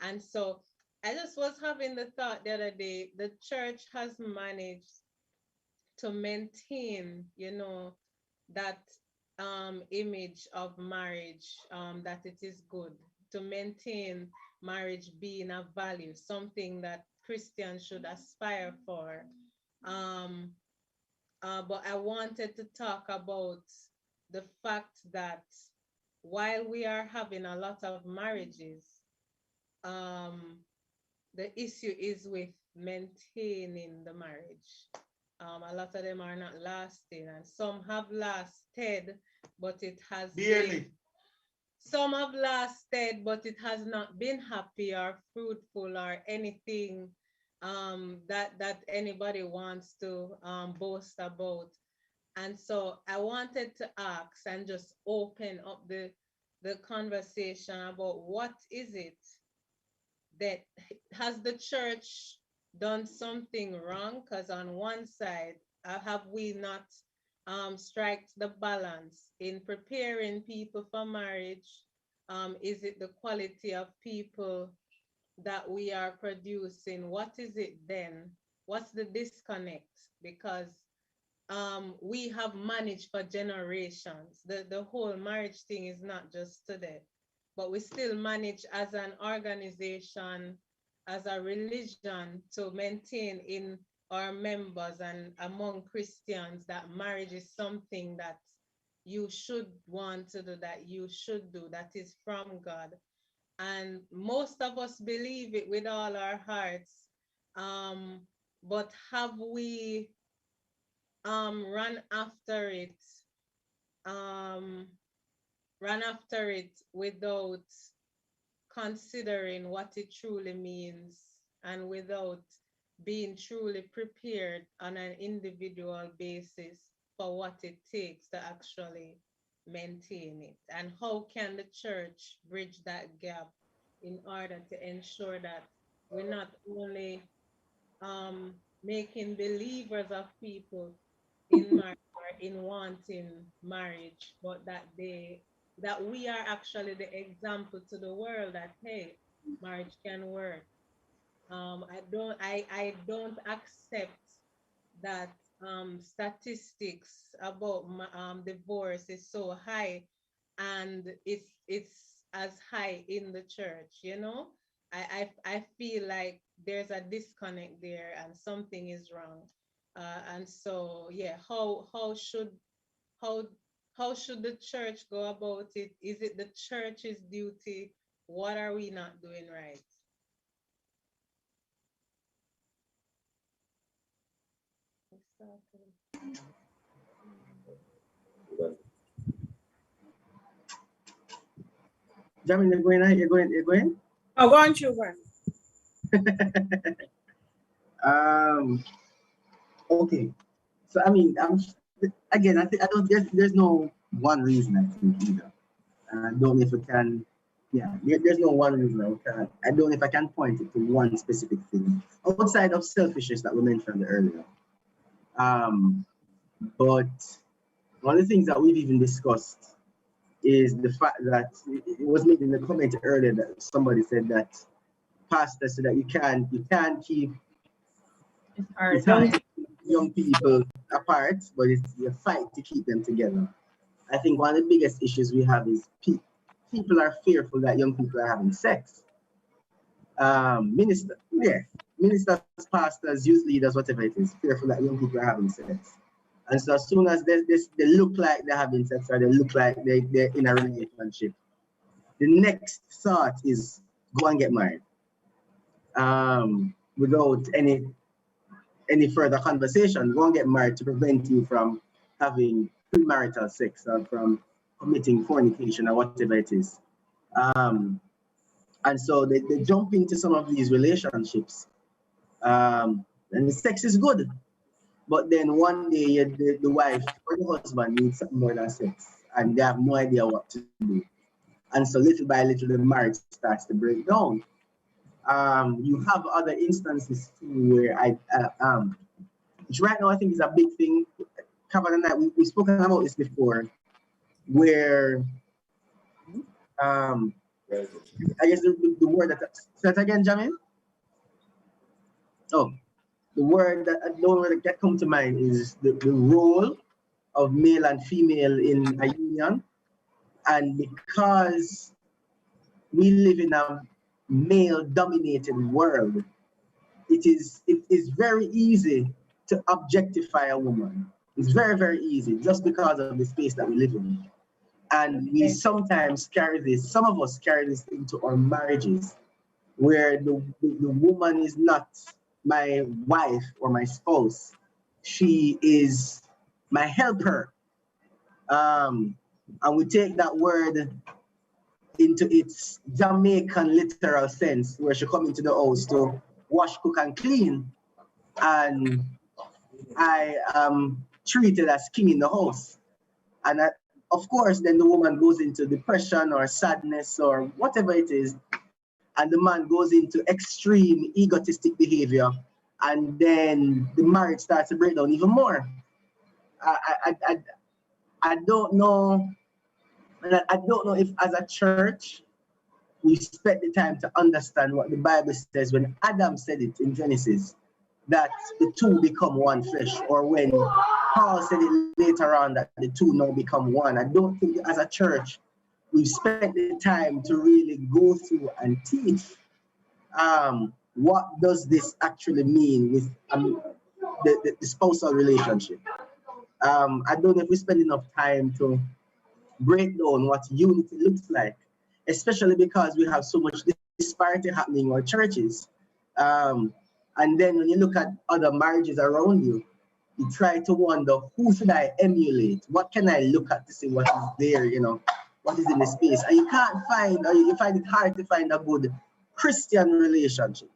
And so I just was having the thought the other day, the church has managed to maintain, that image of marriage, that it is good, to maintain marriage being a value, something that Christians should aspire for. Um, but I wanted to talk about the fact that while we are having a lot of marriages, um, the issue is with maintaining the marriage. A lot of them are not lasting, and some have lasted, but it has been, some have lasted, but it has not been happy or fruitful or anything that anybody wants to boast about. And so I wanted to ask and just open up the conversation about what is it that has the church done something wrong? Because on one side, have we not striked the balance in preparing people for marriage? Is it the quality of people that we are producing? What is it then? What's the disconnect? Because we have managed for generations. The whole marriage thing is not just today, but we still manage as an organization, as a religion, to maintain in our members and among Christians that marriage is something that you should want to do, that you should do, that is from God. And most of us believe it with all our hearts. But have we run after it, um, run after it without considering what it truly means and without being truly prepared on an individual basis for what it takes to actually maintain it? And how can the church bridge that gap in order to ensure that we're not only making believers of people in marriage or in wanting marriage, but that we are actually the example to the world that hey, marriage can work. I don't accept that statistics about divorce is so high, and it's as high in the church. I feel like there's a disconnect there and something is wrong. And so yeah, how how should the church go about it? Is it the church's duty? What are we not doing right? Jamin, you're going, right? You're going? Oh, go on, children. Okay. So I mean, again, I don't. There's no one reason I think either. I don't know if we can. Yeah, there's no one reason I can. I don't know if I can point it to one specific thing outside of selfishness that we mentioned earlier. But one of the things that we've even discussed is the fact that it was made in the comment earlier that somebody said that pastor said that you can't keep it's hard to keep young people apart, but it's a fight to keep them together. I think one of the biggest issues we have is people are fearful that young people are having sex. Ministers, pastors, youth leaders, whatever it is, fearful that young people are having sex. And so as soon as they look like they're having sex or they look like they're in a relationship, the next thought is go and get married. Without any further conversation, go and get married to prevent you from having premarital sex or from committing fornication or whatever it is. And so they jump into some of these relationships, and the sex is good. But then one day the wife or the husband needs something more than sex, and they have no idea what to do. And so little by little, the marriage starts to break down. You have other instances too where which right now I think is a big thing. Kevin and I, we've spoken about this before, where I guess the word say that again, Jamin? Oh, the word that come to mind is the role of male and female in a union. And because we live in a male-dominated world, it is very easy to objectify a woman. It's very, very easy just because of the space that we live in. And we sometimes carry this, some of us carry this into our marriages, where the woman is not my wife or my spouse. She is my helper. And we take that word into its Jamaican literal sense, where she come into the house to wash, cook, and clean. And I am treated as king in the house. And of course, then the woman goes into depression or sadness or whatever it is, and the man goes into extreme egotistic behavior, and then the marriage starts to break down even more. I don't know. I don't know if as a church we spent the time to understand what the Bible says when Adam said it in Genesis, that the two become one flesh, or when Paul said it later on that the two now become one. I don't think as a church we've spent the time to really go through and teach what does this actually mean with the spousal relationship. I don't know if we spend enough time to break down what unity looks like, especially because we have so much disparity happening in our churches. And then when you look at other marriages around you, you try to wonder, who should I emulate? What can I look at to see what is there, what is in the space? And you can't find, or you find it hard to find a good Christian relationship.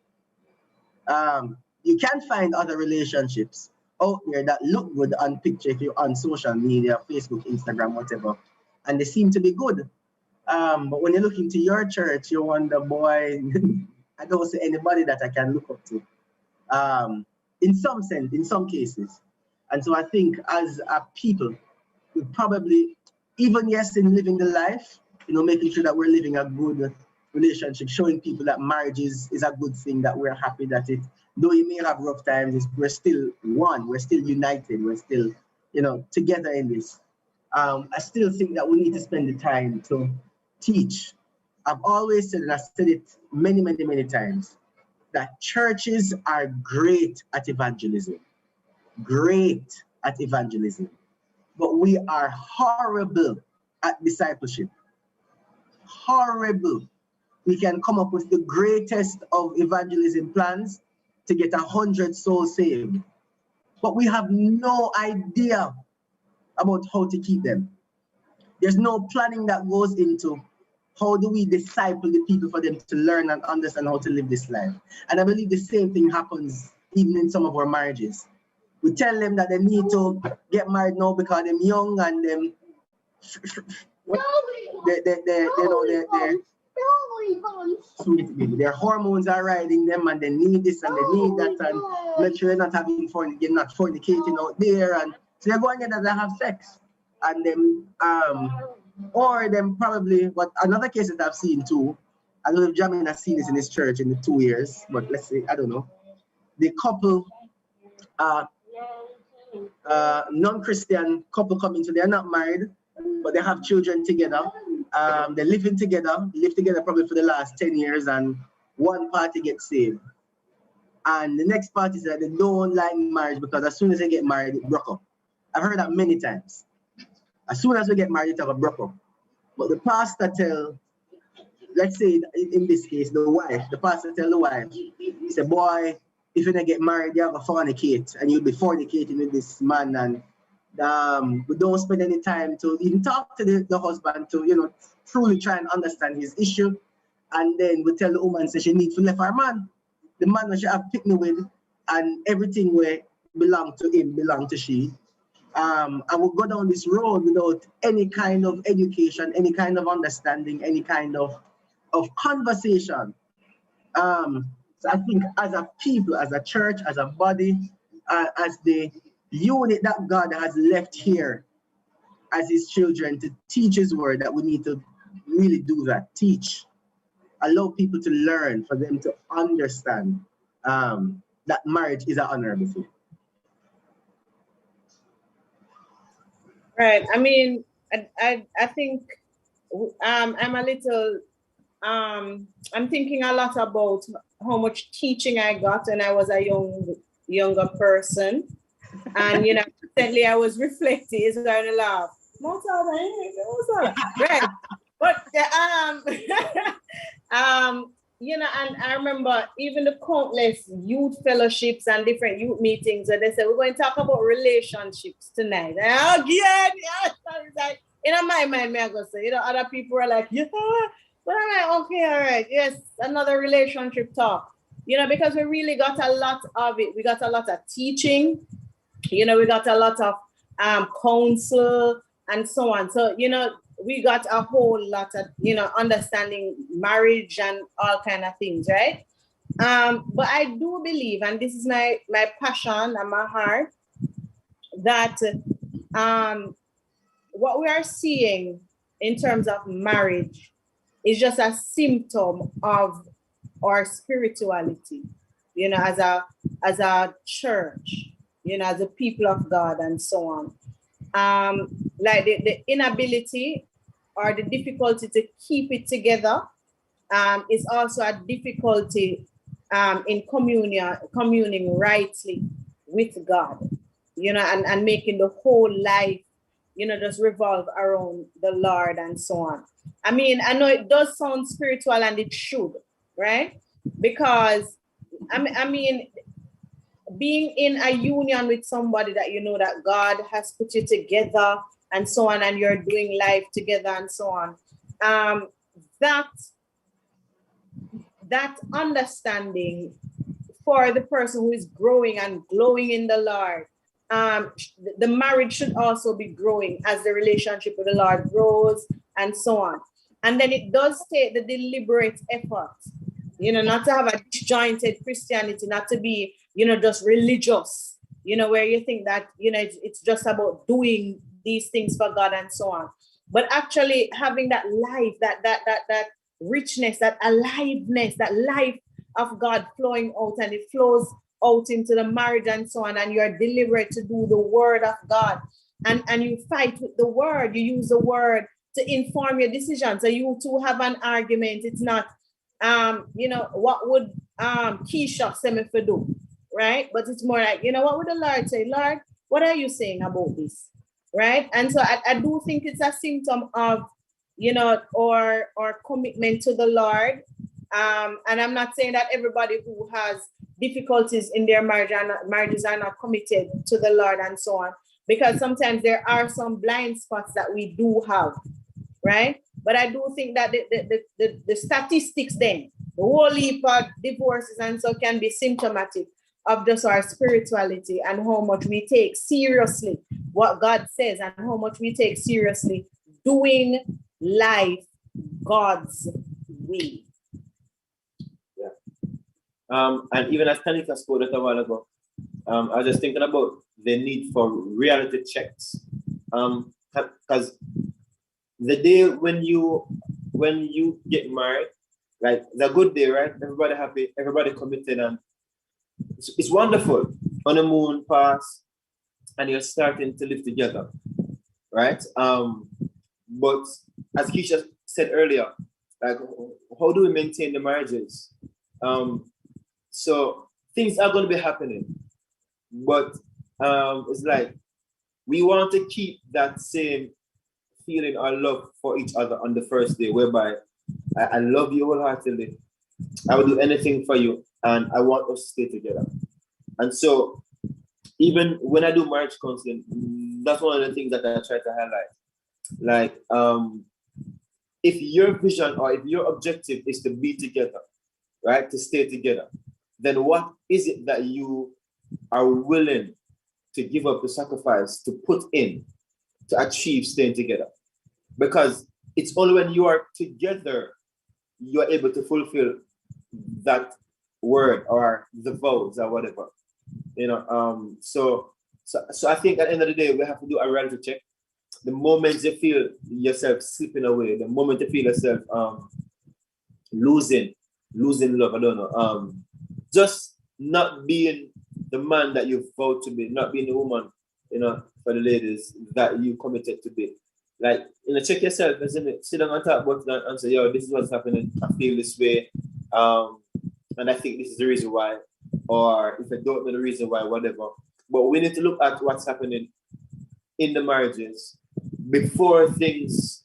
You can find other relationships out there that look good on picture if you're on social media, Facebook, Instagram, whatever, and they seem to be good. But when you look into your church, you wonder, boy, I don't see anybody that I can look up to. In some sense, in some cases. And so I think as a people, we probably, even yes, in living the life, making sure that we're living a good relationship, showing people that marriage is a good thing, that we're happy that though you may have rough times, we're still one, we're still united, we're still, together in this. I still think that we need to spend the time to teach. I've always said, and I've said it many, many, many times, that churches are great at evangelism. Great at evangelism. But we are horrible at discipleship. Horrible. We can come up with the greatest of evangelism plans to get 100 souls saved, but we have no idea about how to keep them. There's no planning that goes into how do we disciple the people for them to learn and understand how to live this life. And I believe the same thing happens even in some of our marriages. We tell them that they need to get married now because they're young and their hormones are riding them, and they need this and they need that, and make sure they're not fornicating out there, and so they're going in and they have sex, and then or them probably, what another case that I've seen too, I don't know if Jamin has seen this in his church in the 2 years, but let's say, I don't know, the couple, non-Christian couple come into, they're not married, but they have children together. They're living together, live together probably for the last 10 years, and one party gets saved. And the next party said they don't like marriage because as soon as they get married, it broke up. I've heard that many times. As soon as we get married, it have a broke up. But the pastor tell, let's say in this case, the pastor tell the wife, he said, boy, if you don't get married, you have a fornicate, and you'll be fornicating with this man, and we don't spend any time to even talk to the husband to, truly try and understand his issue. And then we tell the woman, say she needs to leave her man. The man that she have picked me with, and everything where belong to him, belong to she. And we'll go down this road without any kind of education, any kind of understanding, any kind of conversation. So I think as a people, as a church, as a body, as the unit that God has left here as his children to teach his word, that we need to really do that, teach, allow people to learn, for them to understand that marriage is an honorable thing. Right. I mean, I think I'm a little I'm thinking a lot about how much teaching I got when I was a younger person. And recently I was reflecting, it's going to laugh. Right. But and I remember even the countless youth fellowships and different youth meetings where they said we're going to talk about relationships tonight. And again, like in my mind, me I go say, other people are like, yeah, but I'm like, okay, all right, yes, another relationship talk. Because we really got a lot of it. We got a lot of teaching, we got a lot of counsel and so on. So, we got a whole lot of, understanding marriage and all kind of things, right? But I do believe, and this is my passion and my heart, that what we are seeing in terms of marriage is just a symptom of our spirituality, as a church, as a people of God and so on. Like the inability or the difficulty to keep it together is also a difficulty in communing rightly with God, and making the whole life, just revolve around the Lord and so on. I mean, I know it does sound spiritual and it should, right? Because I mean, being in a union with somebody that that God has put you together and so on, and you're doing life together and so on, that understanding for the person who is growing and glowing in the Lord, the marriage should also be growing as the relationship with the Lord grows and so on. And then it does take the deliberate effort, not to have a disjointed Christianity, not to be, just religious, where you think that, it's just about doing these things for God and so on. But actually having that life, that richness, that aliveness, that life of God flowing out, and it flows out into the marriage and so on, and you're deliberate to do the word of God, and you fight with the word, you use the word to inform your decision. So you two have an argument. It's not, what would Keisha say me for do, right? But it's more like, what would the Lord say? Lord, what are you saying about this, right? And so I do think it's a symptom of, or commitment to the Lord. And I'm not saying that everybody who has difficulties in their marriages are not committed to the Lord and so on, because sometimes there are some blind spots that we do have, right? But I do think that the statistics then, the whole heap of divorces and so can be symptomatic of just our spirituality and how much we take seriously what God says and how much we take seriously doing life God's way. And even as Tanika spoke a while ago, I was just thinking about the need for reality checks. Because the day when you get married, like it's a good day, right? Everybody happy, everybody committed, and it's wonderful. Honeymoon pass, and you're starting to live together, right? But as Keisha said earlier, like how do we maintain the marriages? So things are going to be happening, but it's like we want to keep that same feeling or love for each other on the first day, whereby I love you wholeheartedly. I will do anything for you, and I want us to stay together. And so, even when I do marriage counseling, that's one of the things that I try to highlight. Like, if your vision or if your objective is to be together, right, to stay together, then what is it that you are willing to give up, the sacrifice, to put in to achieve staying together? Because it's only when you are together you are able to fulfill that word or the vows or whatever. So I think at the end of the day we have to do a reality check. The moment you feel yourself slipping away, the moment you feel yourself losing love, I don't know, just not being the man that you vowed to be, not being the woman, for the ladies that you committed to be. like, check yourself, isn't it? Sit down and talk about it and say, yo, this is what's happening. I feel this way. And I think this is the reason why. Or if I don't know the reason why, whatever. But we need to look at what's happening in the marriages before things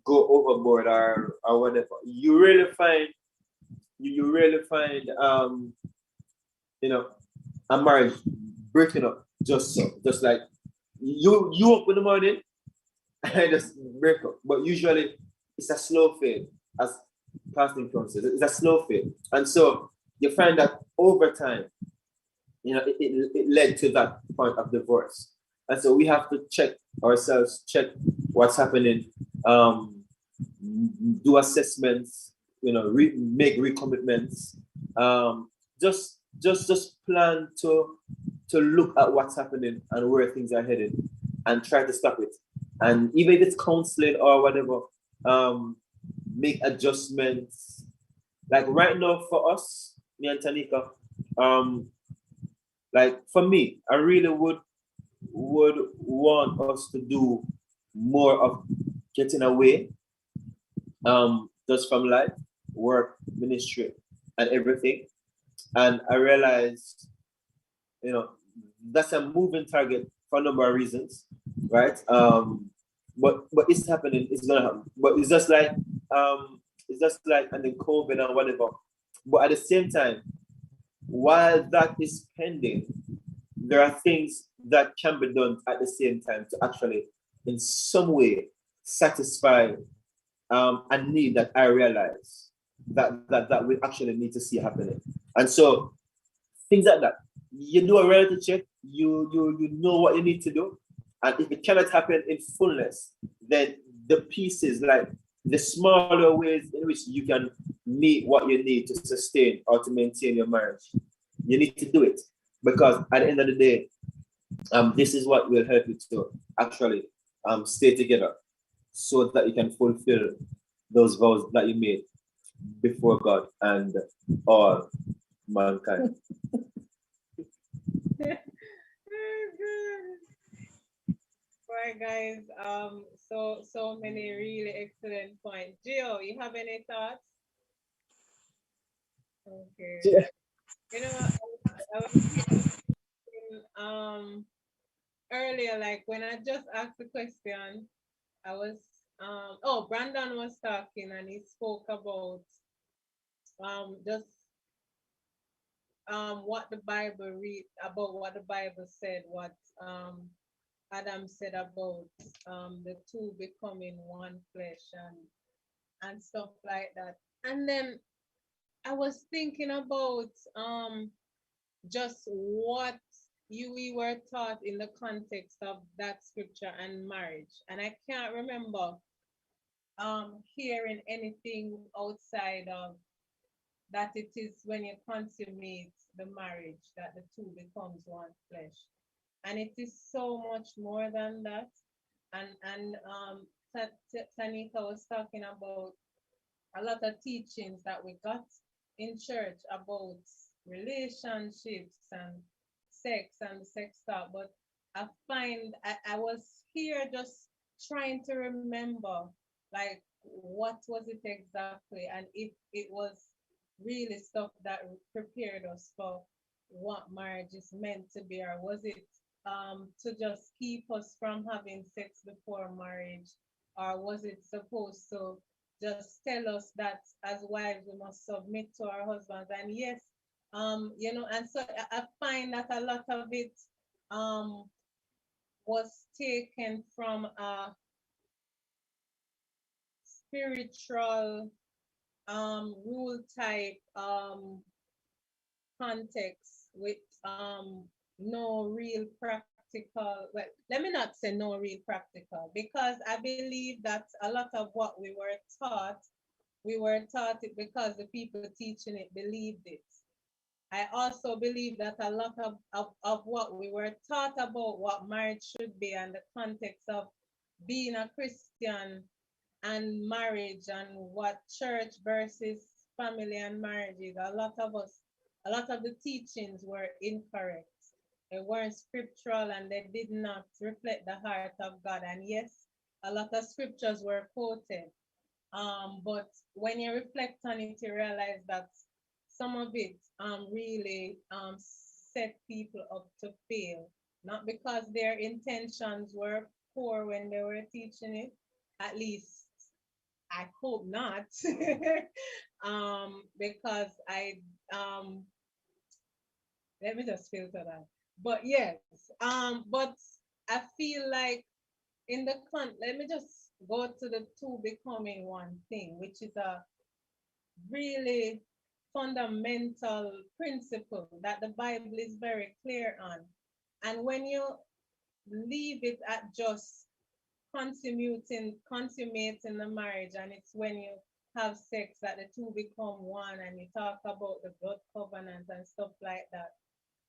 go overboard or whatever. You really find a marriage breaking up just so. Just like you up in the morning and just break up. But usually it's a slow fade, as Pastor Tom says. It's a slow fade. And so you find that over time, it led to that point of divorce. And so we have to check ourselves, check what's happening, do assessments, make recommitments, just plan to look at what's happening and where things are headed and try to stop it. And even if it's counseling or whatever, make adjustments. Like right now for us, me and Tanika, like for me, I really would want us to do more of getting away, just from life, work, ministry, and everything. And I realized, that's a moving target for a number of reasons, right? But it's happening. It's gonna happen. But it's just like and then COVID and whatever. But at the same time, while that is pending, there are things that can be done at the same time to actually, in some way, satisfy a need that I realize that we actually need to see happening. And so things like that. You do a reality check, you know what you need to do. And if it cannot happen in fullness, then the pieces, like the smaller ways in which you can meet what you need to sustain or to maintain your marriage, you need to do it. Because at the end of the day, this is what will help you to actually stay together so that you can fulfill those vows that you made before God and all mankind. Right, guys. So many really excellent points. Gio, you have any thoughts? Okay. Yeah. I was thinking, earlier, like when I just asked the question, I was Brandon was talking and he spoke about just what the Bible read about what the Bible said, what Adam said about the two becoming one flesh and stuff like that. And then I was thinking about just what we were taught in the context of that scripture and marriage. And I can't remember hearing anything outside of that it is when you consummate the marriage that the two becomes one flesh. And it is so much more than that. And Tanika was talking about a lot of teachings that we got in church about relationships and sex talk. But I find I was here just trying to remember like what was it exactly and if it was really stuff that prepared us for what marriage is meant to be, or was it to just keep us from having sex before marriage, or was it supposed to just tell us that as wives we must submit to our husbands? And yes, and so I find that a lot of it um was taken from a spiritual rule type context with no real practical, well, let me not say no real practical, because I believe that a lot of what we were taught it because the people teaching it believed it. I also believe that a lot of what we were taught about what marriage should be and the context of being a Christian and marriage and what church versus family and marriage is, a lot of the teachings were incorrect. They weren't scriptural and they did not reflect the heart of God. And yes, a lot of scriptures were quoted. But when you reflect on it, you realize that some of it really set people up to fail, not because their intentions were poor when they were teaching it. At least I hope not, because um, let me just filter that. But yes, but I feel like let me just go to the two becoming one thing, which is a really fundamental principle that the Bible is very clear on. And when you leave it at just consummating the marriage, and it's when you have sex that the two become one, and you talk about the blood covenant and stuff like that.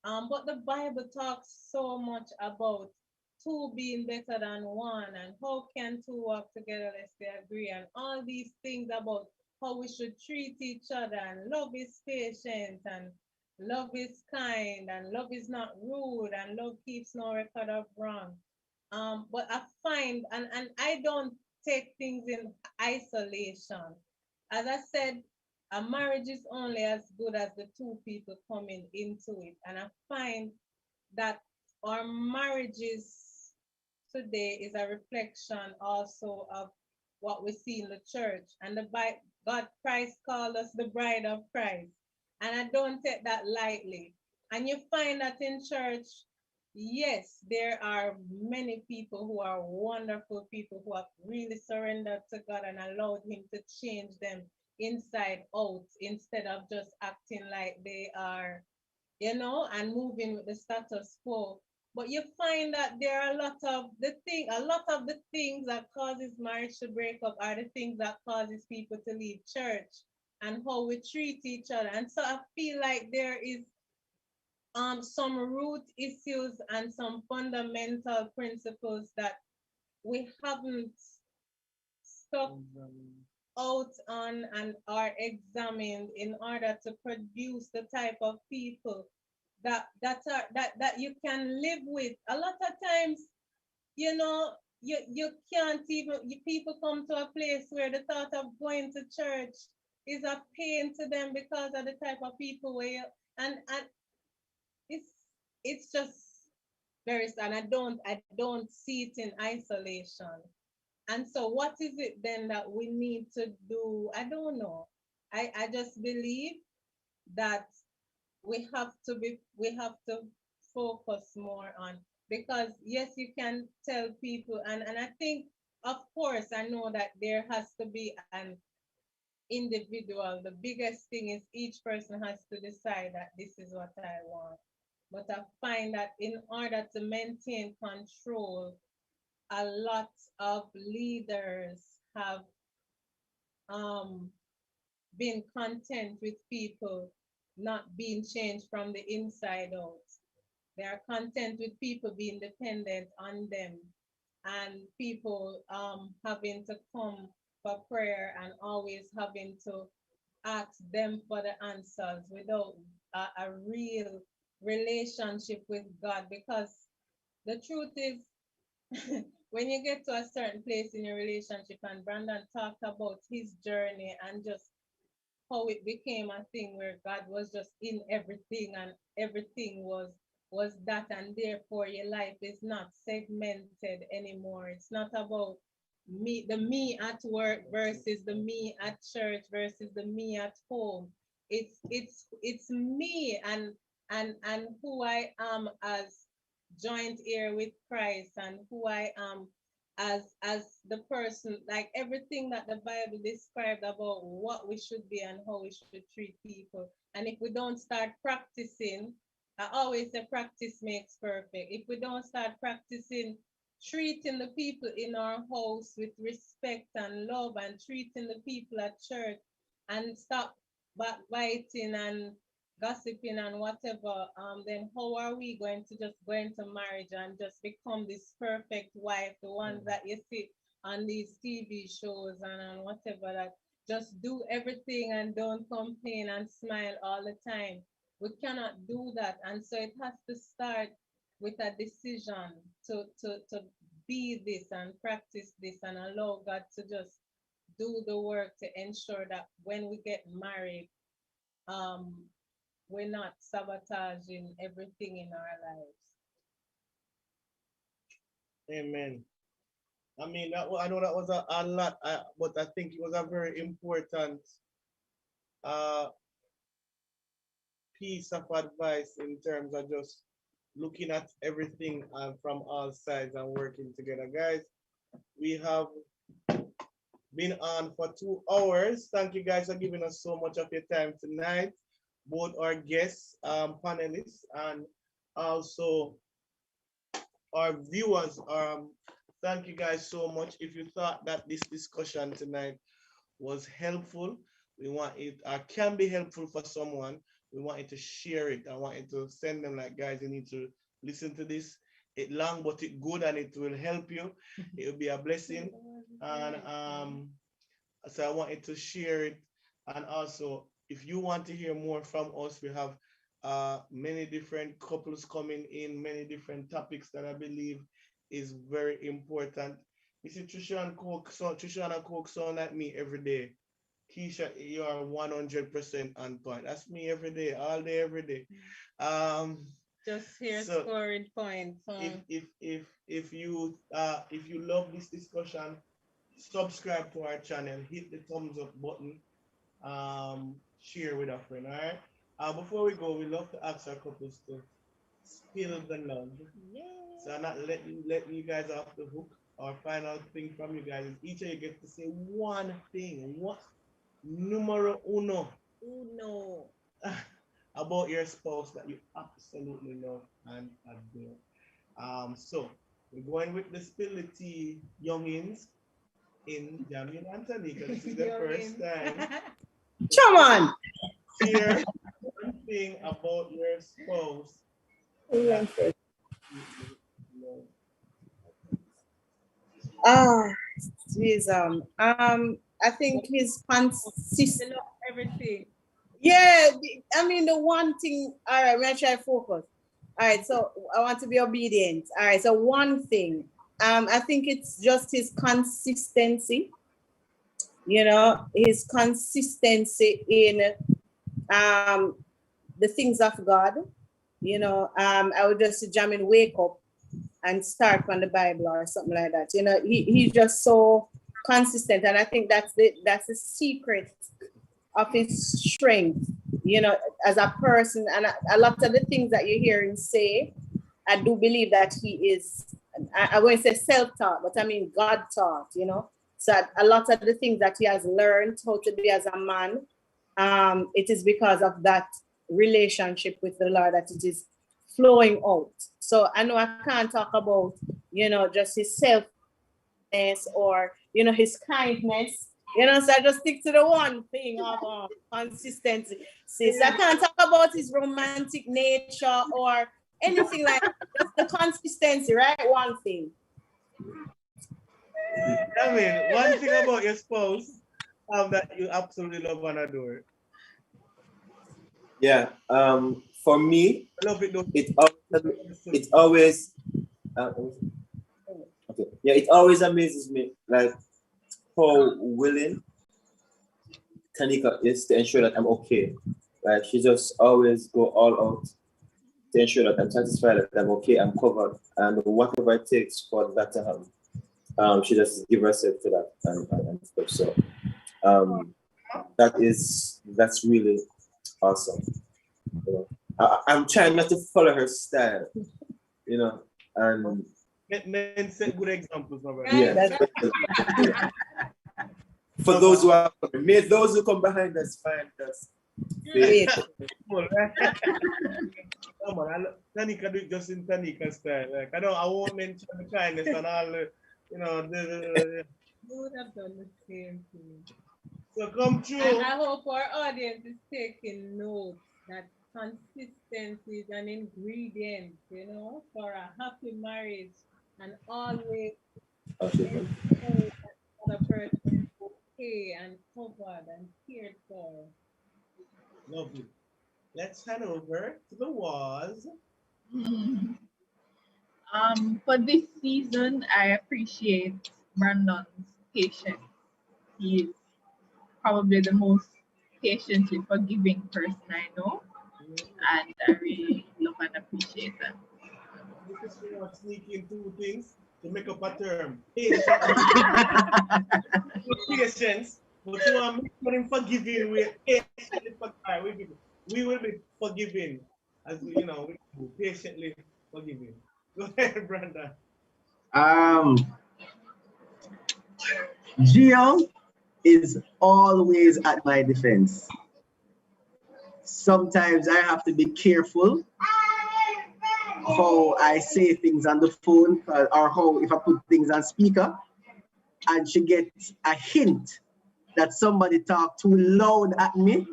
But the Bible talks so much about two being better than one, and how can two work together lest they agree, and all these things about how we should treat each other, and love is patient, and love is kind, and love is not rude, and love keeps no record of wrong. But I find, and I don't take things in isolation. As I said, a marriage is only as good as the two people coming into it. And I find that our marriages today is a reflection also of what we see in the church. And God Christ called us the bride of Christ. And I don't take that lightly. And you find that in church, yes, there are many people who are wonderful people who have really surrendered to God and allowed Him to change them inside out instead of just acting like they are, and moving with the status quo. But you find that there are a lot of the things that causes marriage to break up are the things that causes people to leave church, and how we treat each other. And so I feel like there is some root issues and some fundamental principles that we haven't stuck out on and are examined in order to produce the type of people that you can live with. A lot of times, you can't even, people come to a place where the thought of going to church is a pain to them because of the type of people and it's it's just very sad. I don't see it in isolation. And so what is it then that we need to do? I don't know. I just believe that we have to focus more on, because yes, you can tell people, and I think, of course, I know that there has to be an individual. The biggest thing is each person has to decide that this is what I want. But I find that in order to maintain control, a lot of leaders have um, been content with people not being changed from the inside out. They are content with people being dependent on them, and people having to come for prayer and always having to ask them for the answers without a real relationship with God. Because the truth is, when you get to a certain place in your relationship, and Brandon talked about his journey and just how it became a thing where God was just in everything, and everything was that, and therefore your life is not segmented anymore. It's not about the me at work versus the me at church versus the me at home. It's me and who I am as joint heir with Christ, and who I am as the person, like everything that the Bible described about what we should be and how we should treat people. And if we don't start practicing, I always say practice makes perfect. If we don't start practicing treating the people in our house with respect and love, and treating the people at church, and stop backbiting and gossiping and whatever, then how are we going to just go into marriage and just become this perfect wife, the ones that you see on these TV shows and on whatever, that just do everything and don't complain and smile all the time? We cannot do that. And so it has to start with a decision to be this and practice this and allow God to just do the work to ensure that when we get married, um, we're not sabotaging everything in our lives. Amen. I mean, I know that was a lot, but I think it was a very important uh, piece of advice in terms of just looking at everything from all sides and working together. Guys, we have been on for 2 hours. Thank you guys for giving us so much of your time tonight, both our guests, panelists, and also our viewers. Thank you guys so much. If you thought that this discussion tonight was helpful, we want it can be helpful for someone. We want you to share it. I want you to send them like, guys, you need to listen to this. It long, but it good, and it will help you. It will be a blessing. And so I want you to share it. And also, if you want to hear more from us, we have many different couples coming in, many different topics that I believe is very important. You see, Trisha and Coke sound like me every day. Keisha, you are 100% on point. That's me every day, all day, every day. Just here So scoring points. if you love this discussion, subscribe to our channel, hit the thumbs up button, share with a friend. All right. Before we go, we love to ask our couples to spill the love. So I'm not letting you guys off the hook. Our final thing from you guys is each of you get to say one thing. What numero uno Uno. about your spouse that you absolutely love and adore. So we're going with the spill the tea youngins in Jamie and Tanika. This is the first time. Come on. Share one thing about your spouse that you love. Ah, geez, I think his consistent. They love everything. Yeah, I mean the one thing. All right, I'm gonna try to focus. All right, so I want to be obedient. All right, so one thing. I think it's just his consistency. You know, his consistency in the things of God. You know, I would just jam in, wake up and start from the Bible or something like that. You know, he's just so consistent, and I think that's the secret of his strength. You know, as a person, and a lot of the things that you hear him say, I do believe that he is. I won't say self-taught, but I mean God-taught. You know, so a lot of the things that he has learned how to be as a man, it is because of that relationship with the Lord that it is flowing out. So I know I can't talk about, you know, just his selfness or, you know, his kindness. You know, so I just stick to the one thing of consistency. So I can't talk about his romantic nature or anything like that. Just the consistency, right? One thing. I mean, one thing about your spouse that you absolutely love and adore. Yeah. For me, I love it though. it always okay. Yeah, it always amazes me like how willing Tanika is to ensure that I'm okay. Like she just always go all out to ensure that I'm satisfied, that I'm okay, I'm covered, and whatever it takes for that to happen. She just give herself to that and stuff. So that's really awesome. You know, I'm trying not to follow her style, you know, and Men set good examples, my brother. yeah. For those who are, may those who come behind us find us. Come on, Tanika do it just in Tanika style. Like I won't mention the kindness and all the, you know. You would have done the same thing. So come true. And I hope our audience is taking note that consistency is an ingredient, you know, for a happy marriage, and always ensure that the other person is okay and covered and cared for. Lovely. Let's head over to the walls. For this season, I appreciate Brandon's patience. He is probably the most patiently forgiving person I know, and I really love and appreciate that. Because you want to sneak in two things to make up a term. Patience. Patience. But you want me to forgiving with patiently forgiving. We will be forgiving. As you know, we patiently forgiving. Go ahead, Brandon. Um, Gio is always at my defense. Sometimes I have to be careful how I say things on the phone or how if I put things on speaker and she gets a hint that somebody talked too loud at me,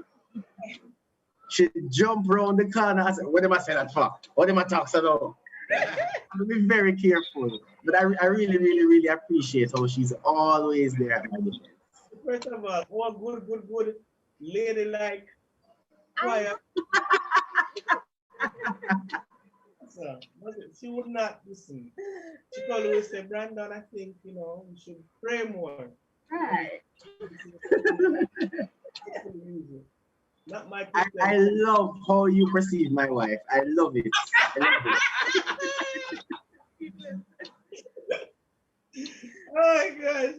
she jump around the corner and say, what am I saying that for? What am I talking so loud? I'll be very careful. But I really, really, really appreciate how she's always there at my defense. First of all good, ladylike, quiet. So, she would not listen. She could always say, Brandon, I think, you should pray more. Right. Not my I love how you perceive my wife. I love it. Oh my gosh.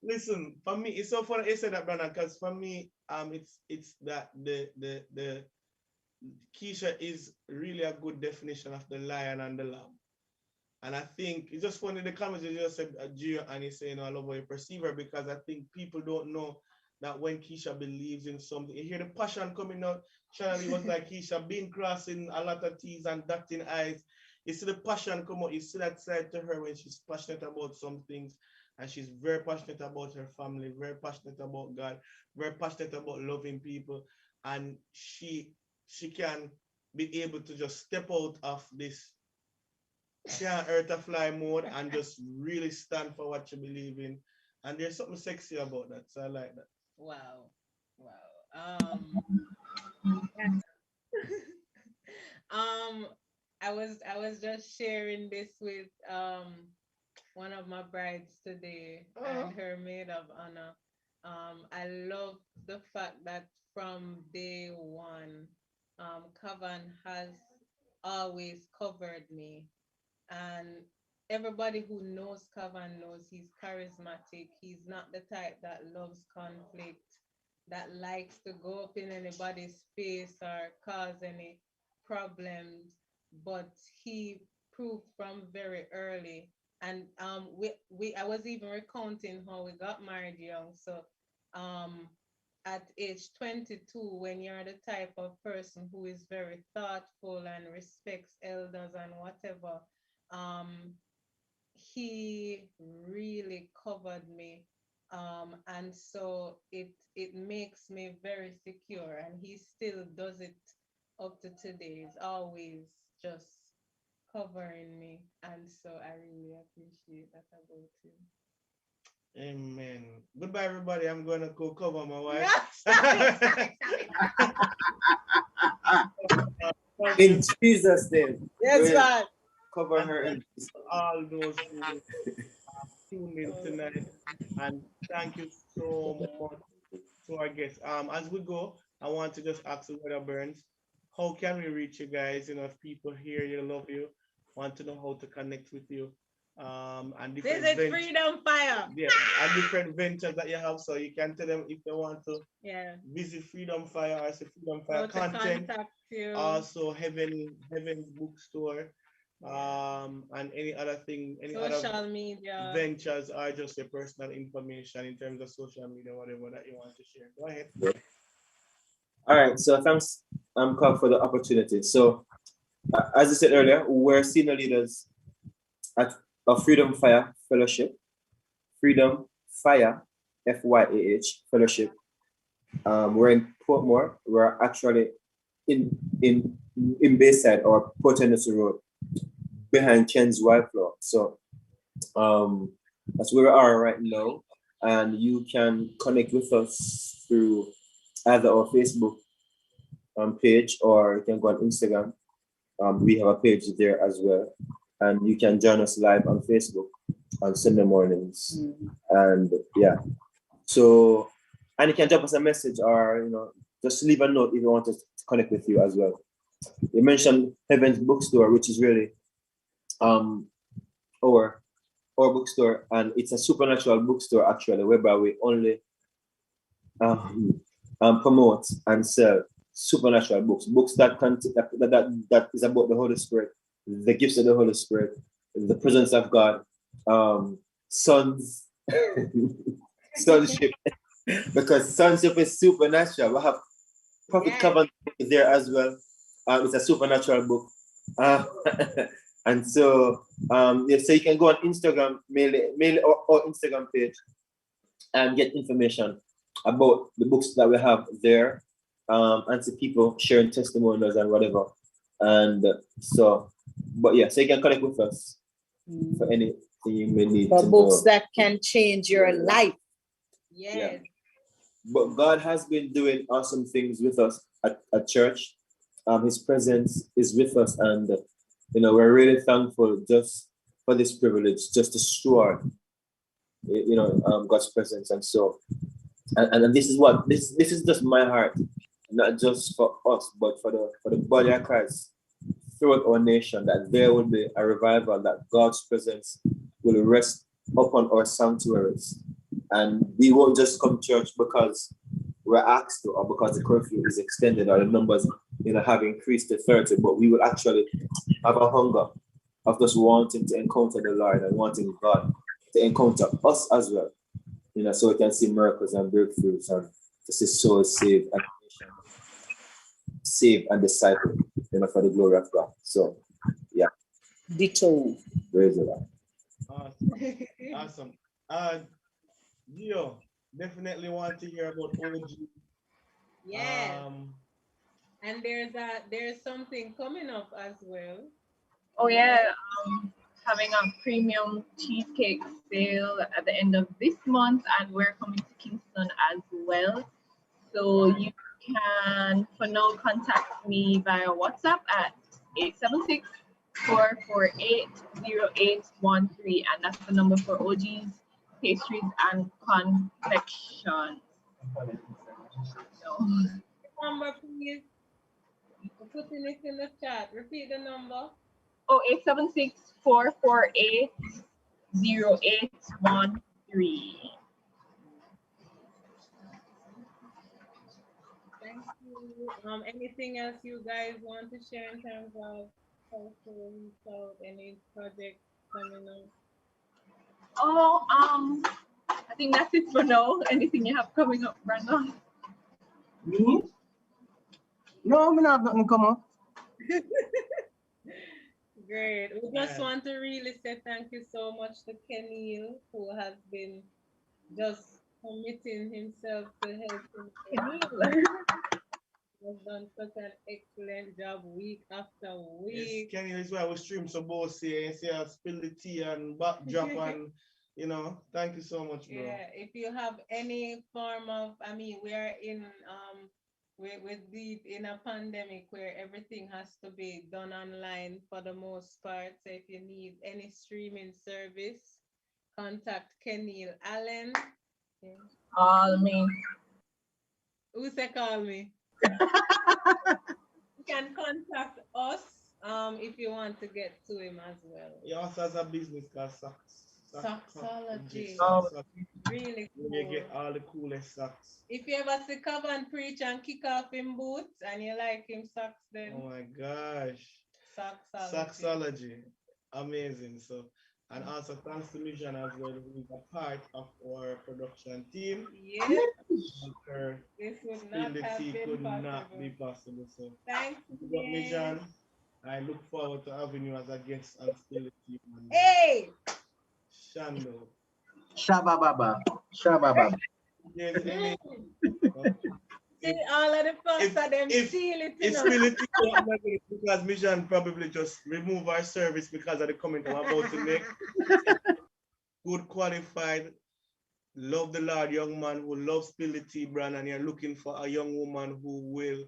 Listen, for me, it's so funny you said that, Brandon, because for me, it's that the Keisha is really a good definition of the lion and the lamb. And I think it's just funny the comments you just said, Gio, and he's saying, I love how you perceive her, because I think people don't know that when Keisha believes in something, you hear the passion coming out. Channel, it was like Keisha been crossing a lot of T's and dotting I's. You see the passion come out, you see that side to her when she's passionate about some things, and she's very passionate about her family, very passionate about God, very passionate about loving people, and she can be able to just step out of this can't earth a fly mode and just really stand for what you believe in. And there's something sexy about that. So I like that. Wow. I was just sharing this with one of my brides today and her maid of honor. I love the fact that from day one, Kavan has always covered me. And everybody who knows Kavan knows he's charismatic. He's not the type that loves conflict, that likes to go up in anybody's face or cause any problems. But he proved from very early. And we I was even recounting how we got married young. So um at age 22, when you're the type of person who is very thoughtful and respects elders and whatever, um, he really covered me. And so it makes me very secure, and he still does it up to today. He's always just covering me, and so I really appreciate that about him. Amen. Goodbye, everybody. I'm going to go cover my wife. In Jesus' name. Yes, God. Cover her in all those who tuned in tonight. And thank you so much to our guests. As we go, I want to just ask the Weather Burns, how can we reach you guys? If people hear you, love you, want to know how to connect with you. And different Visit Freedom Fire. Yeah, and different ventures that you have. So you can tell them if they want to visit Freedom Fire or say Freedom Fire content. Also Heaven's Bookstore. And any other thing, any social other media ventures are just your personal information in terms of social media, whatever that you want to share. Go ahead. All right, so thanks, Carl, for the opportunity. So, as I said earlier, we're senior leaders at a Freedom Fire Fellowship, Freedom Fire, FYAH Fellowship. We're in Portmore. We're actually in Bayside or Port Henderson Road, behind Ken's Wildflower. So that's where we are right now, and you can connect with us through either our Facebook page, or you can go on Instagram. We have a page there as well, and you can join us live on Facebook on Sunday mornings. And yeah, so, and you can drop us a message or, just leave a note if you want us to connect with you as well. You mentioned Heaven's Bookstore, which is really our bookstore, and it's a supernatural bookstore actually, whereby we only promote and sell supernatural books that is about the Holy Spirit, the gifts of the Holy Spirit, the presence of God, sons, sonship, because sonship is supernatural. We have Prophet Covenant there as well. It's a supernatural book. And so, so you can go on Instagram, mail or Instagram page and get information about the books that we have there, and see people sharing testimonials and whatever. And so you can connect with us for anything you may need. For books that can change your life. Yes. Yeah. But God has been doing awesome things with us at church. His presence is with us, and we're really thankful just for this privilege, just to steward, God's presence. And so, and this is just my heart, not just for us, but for the body of Christ throughout our nation, that there will be a revival, that God's presence will rest upon our sanctuaries. And we won't just come to church because we're asked to, or because the curfew is extended, or the numbers have increased to 30, but we will actually have a hunger of just wanting to encounter the Lord and wanting God to encounter us as well, so we can see miracles and breakthroughs and to see souls saved and discipled, for the glory of God. So, yeah. Ditto. Praise the Lord. Awesome. Gio, definitely want to hear about OG. Yes. And there's something coming up as well. Oh yeah, having a premium cheesecake sale at the end of this month, and we're coming to Kingston as well. So you can, for now, contact me via WhatsApp at 876-448-0813, and that's the number for OG's Pastries and Confections. So. Number, please. I'm putting it in the chat. Repeat the number. 876-448-0813. Thank you. Anything else you guys want to share in terms of any project coming up? I think that's it for now. Anything you have coming up, Brandon? Me? No, I have nothing come up. Great. We just want to really say thank you so much to Kenny, who has been just committing himself to helping. He has done such an excellent job week after week. Yes, Kenny is why we stream so both here, spill the tea and backdrop and thank you so much, bro. Yeah, if you have any form of, we are in in a pandemic where everything has to be done online for the most part. So if you need any streaming service, contact Kenny Allen. Yeah. Call me. Who said call me? You can contact us if you want to get to him as well. He also has a business called Socksology. Really cool. You get all the coolest socks. If you ever see Coven preach and kick off in boots and you like him socks, then oh my gosh. Socksology. Amazing. So, and also thanks to Mission as well, who is a part of our production team. Yeah. This would not have been possible. So thanks, Mission. I look forward to having you as a guest on Still the Team. Hey! Shando. Shabababa. Yes, any, all of the folks are them steal it. It's really because Mission probably just remove our service because of the comment I'm about to make. Good qualified, love the Lord young man who loves Spill the Tea brand, and you're looking for a young woman who will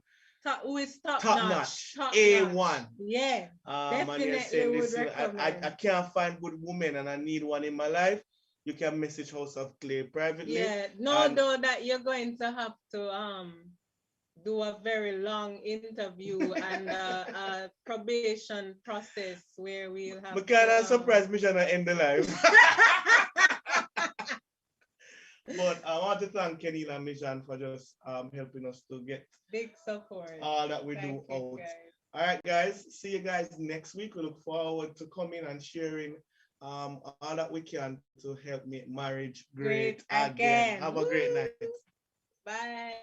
who is top Top notch. notch. A1. Yeah. And you're Definitely saying would this, I recommend. can't find good woman and I need one in my life. You can message House of Clay privately. Yeah, no, though that you're going to have to do a very long interview and a probation process where we'll have But kind of to, surprised me to end the life. But I want to thank Kenny and Mission for just helping us to get big support. All that we Thank do you, out. guys. All right, guys. See you guys next week. We look forward to coming and sharing all that we can to help make marriage great again. Have a great night. Bye.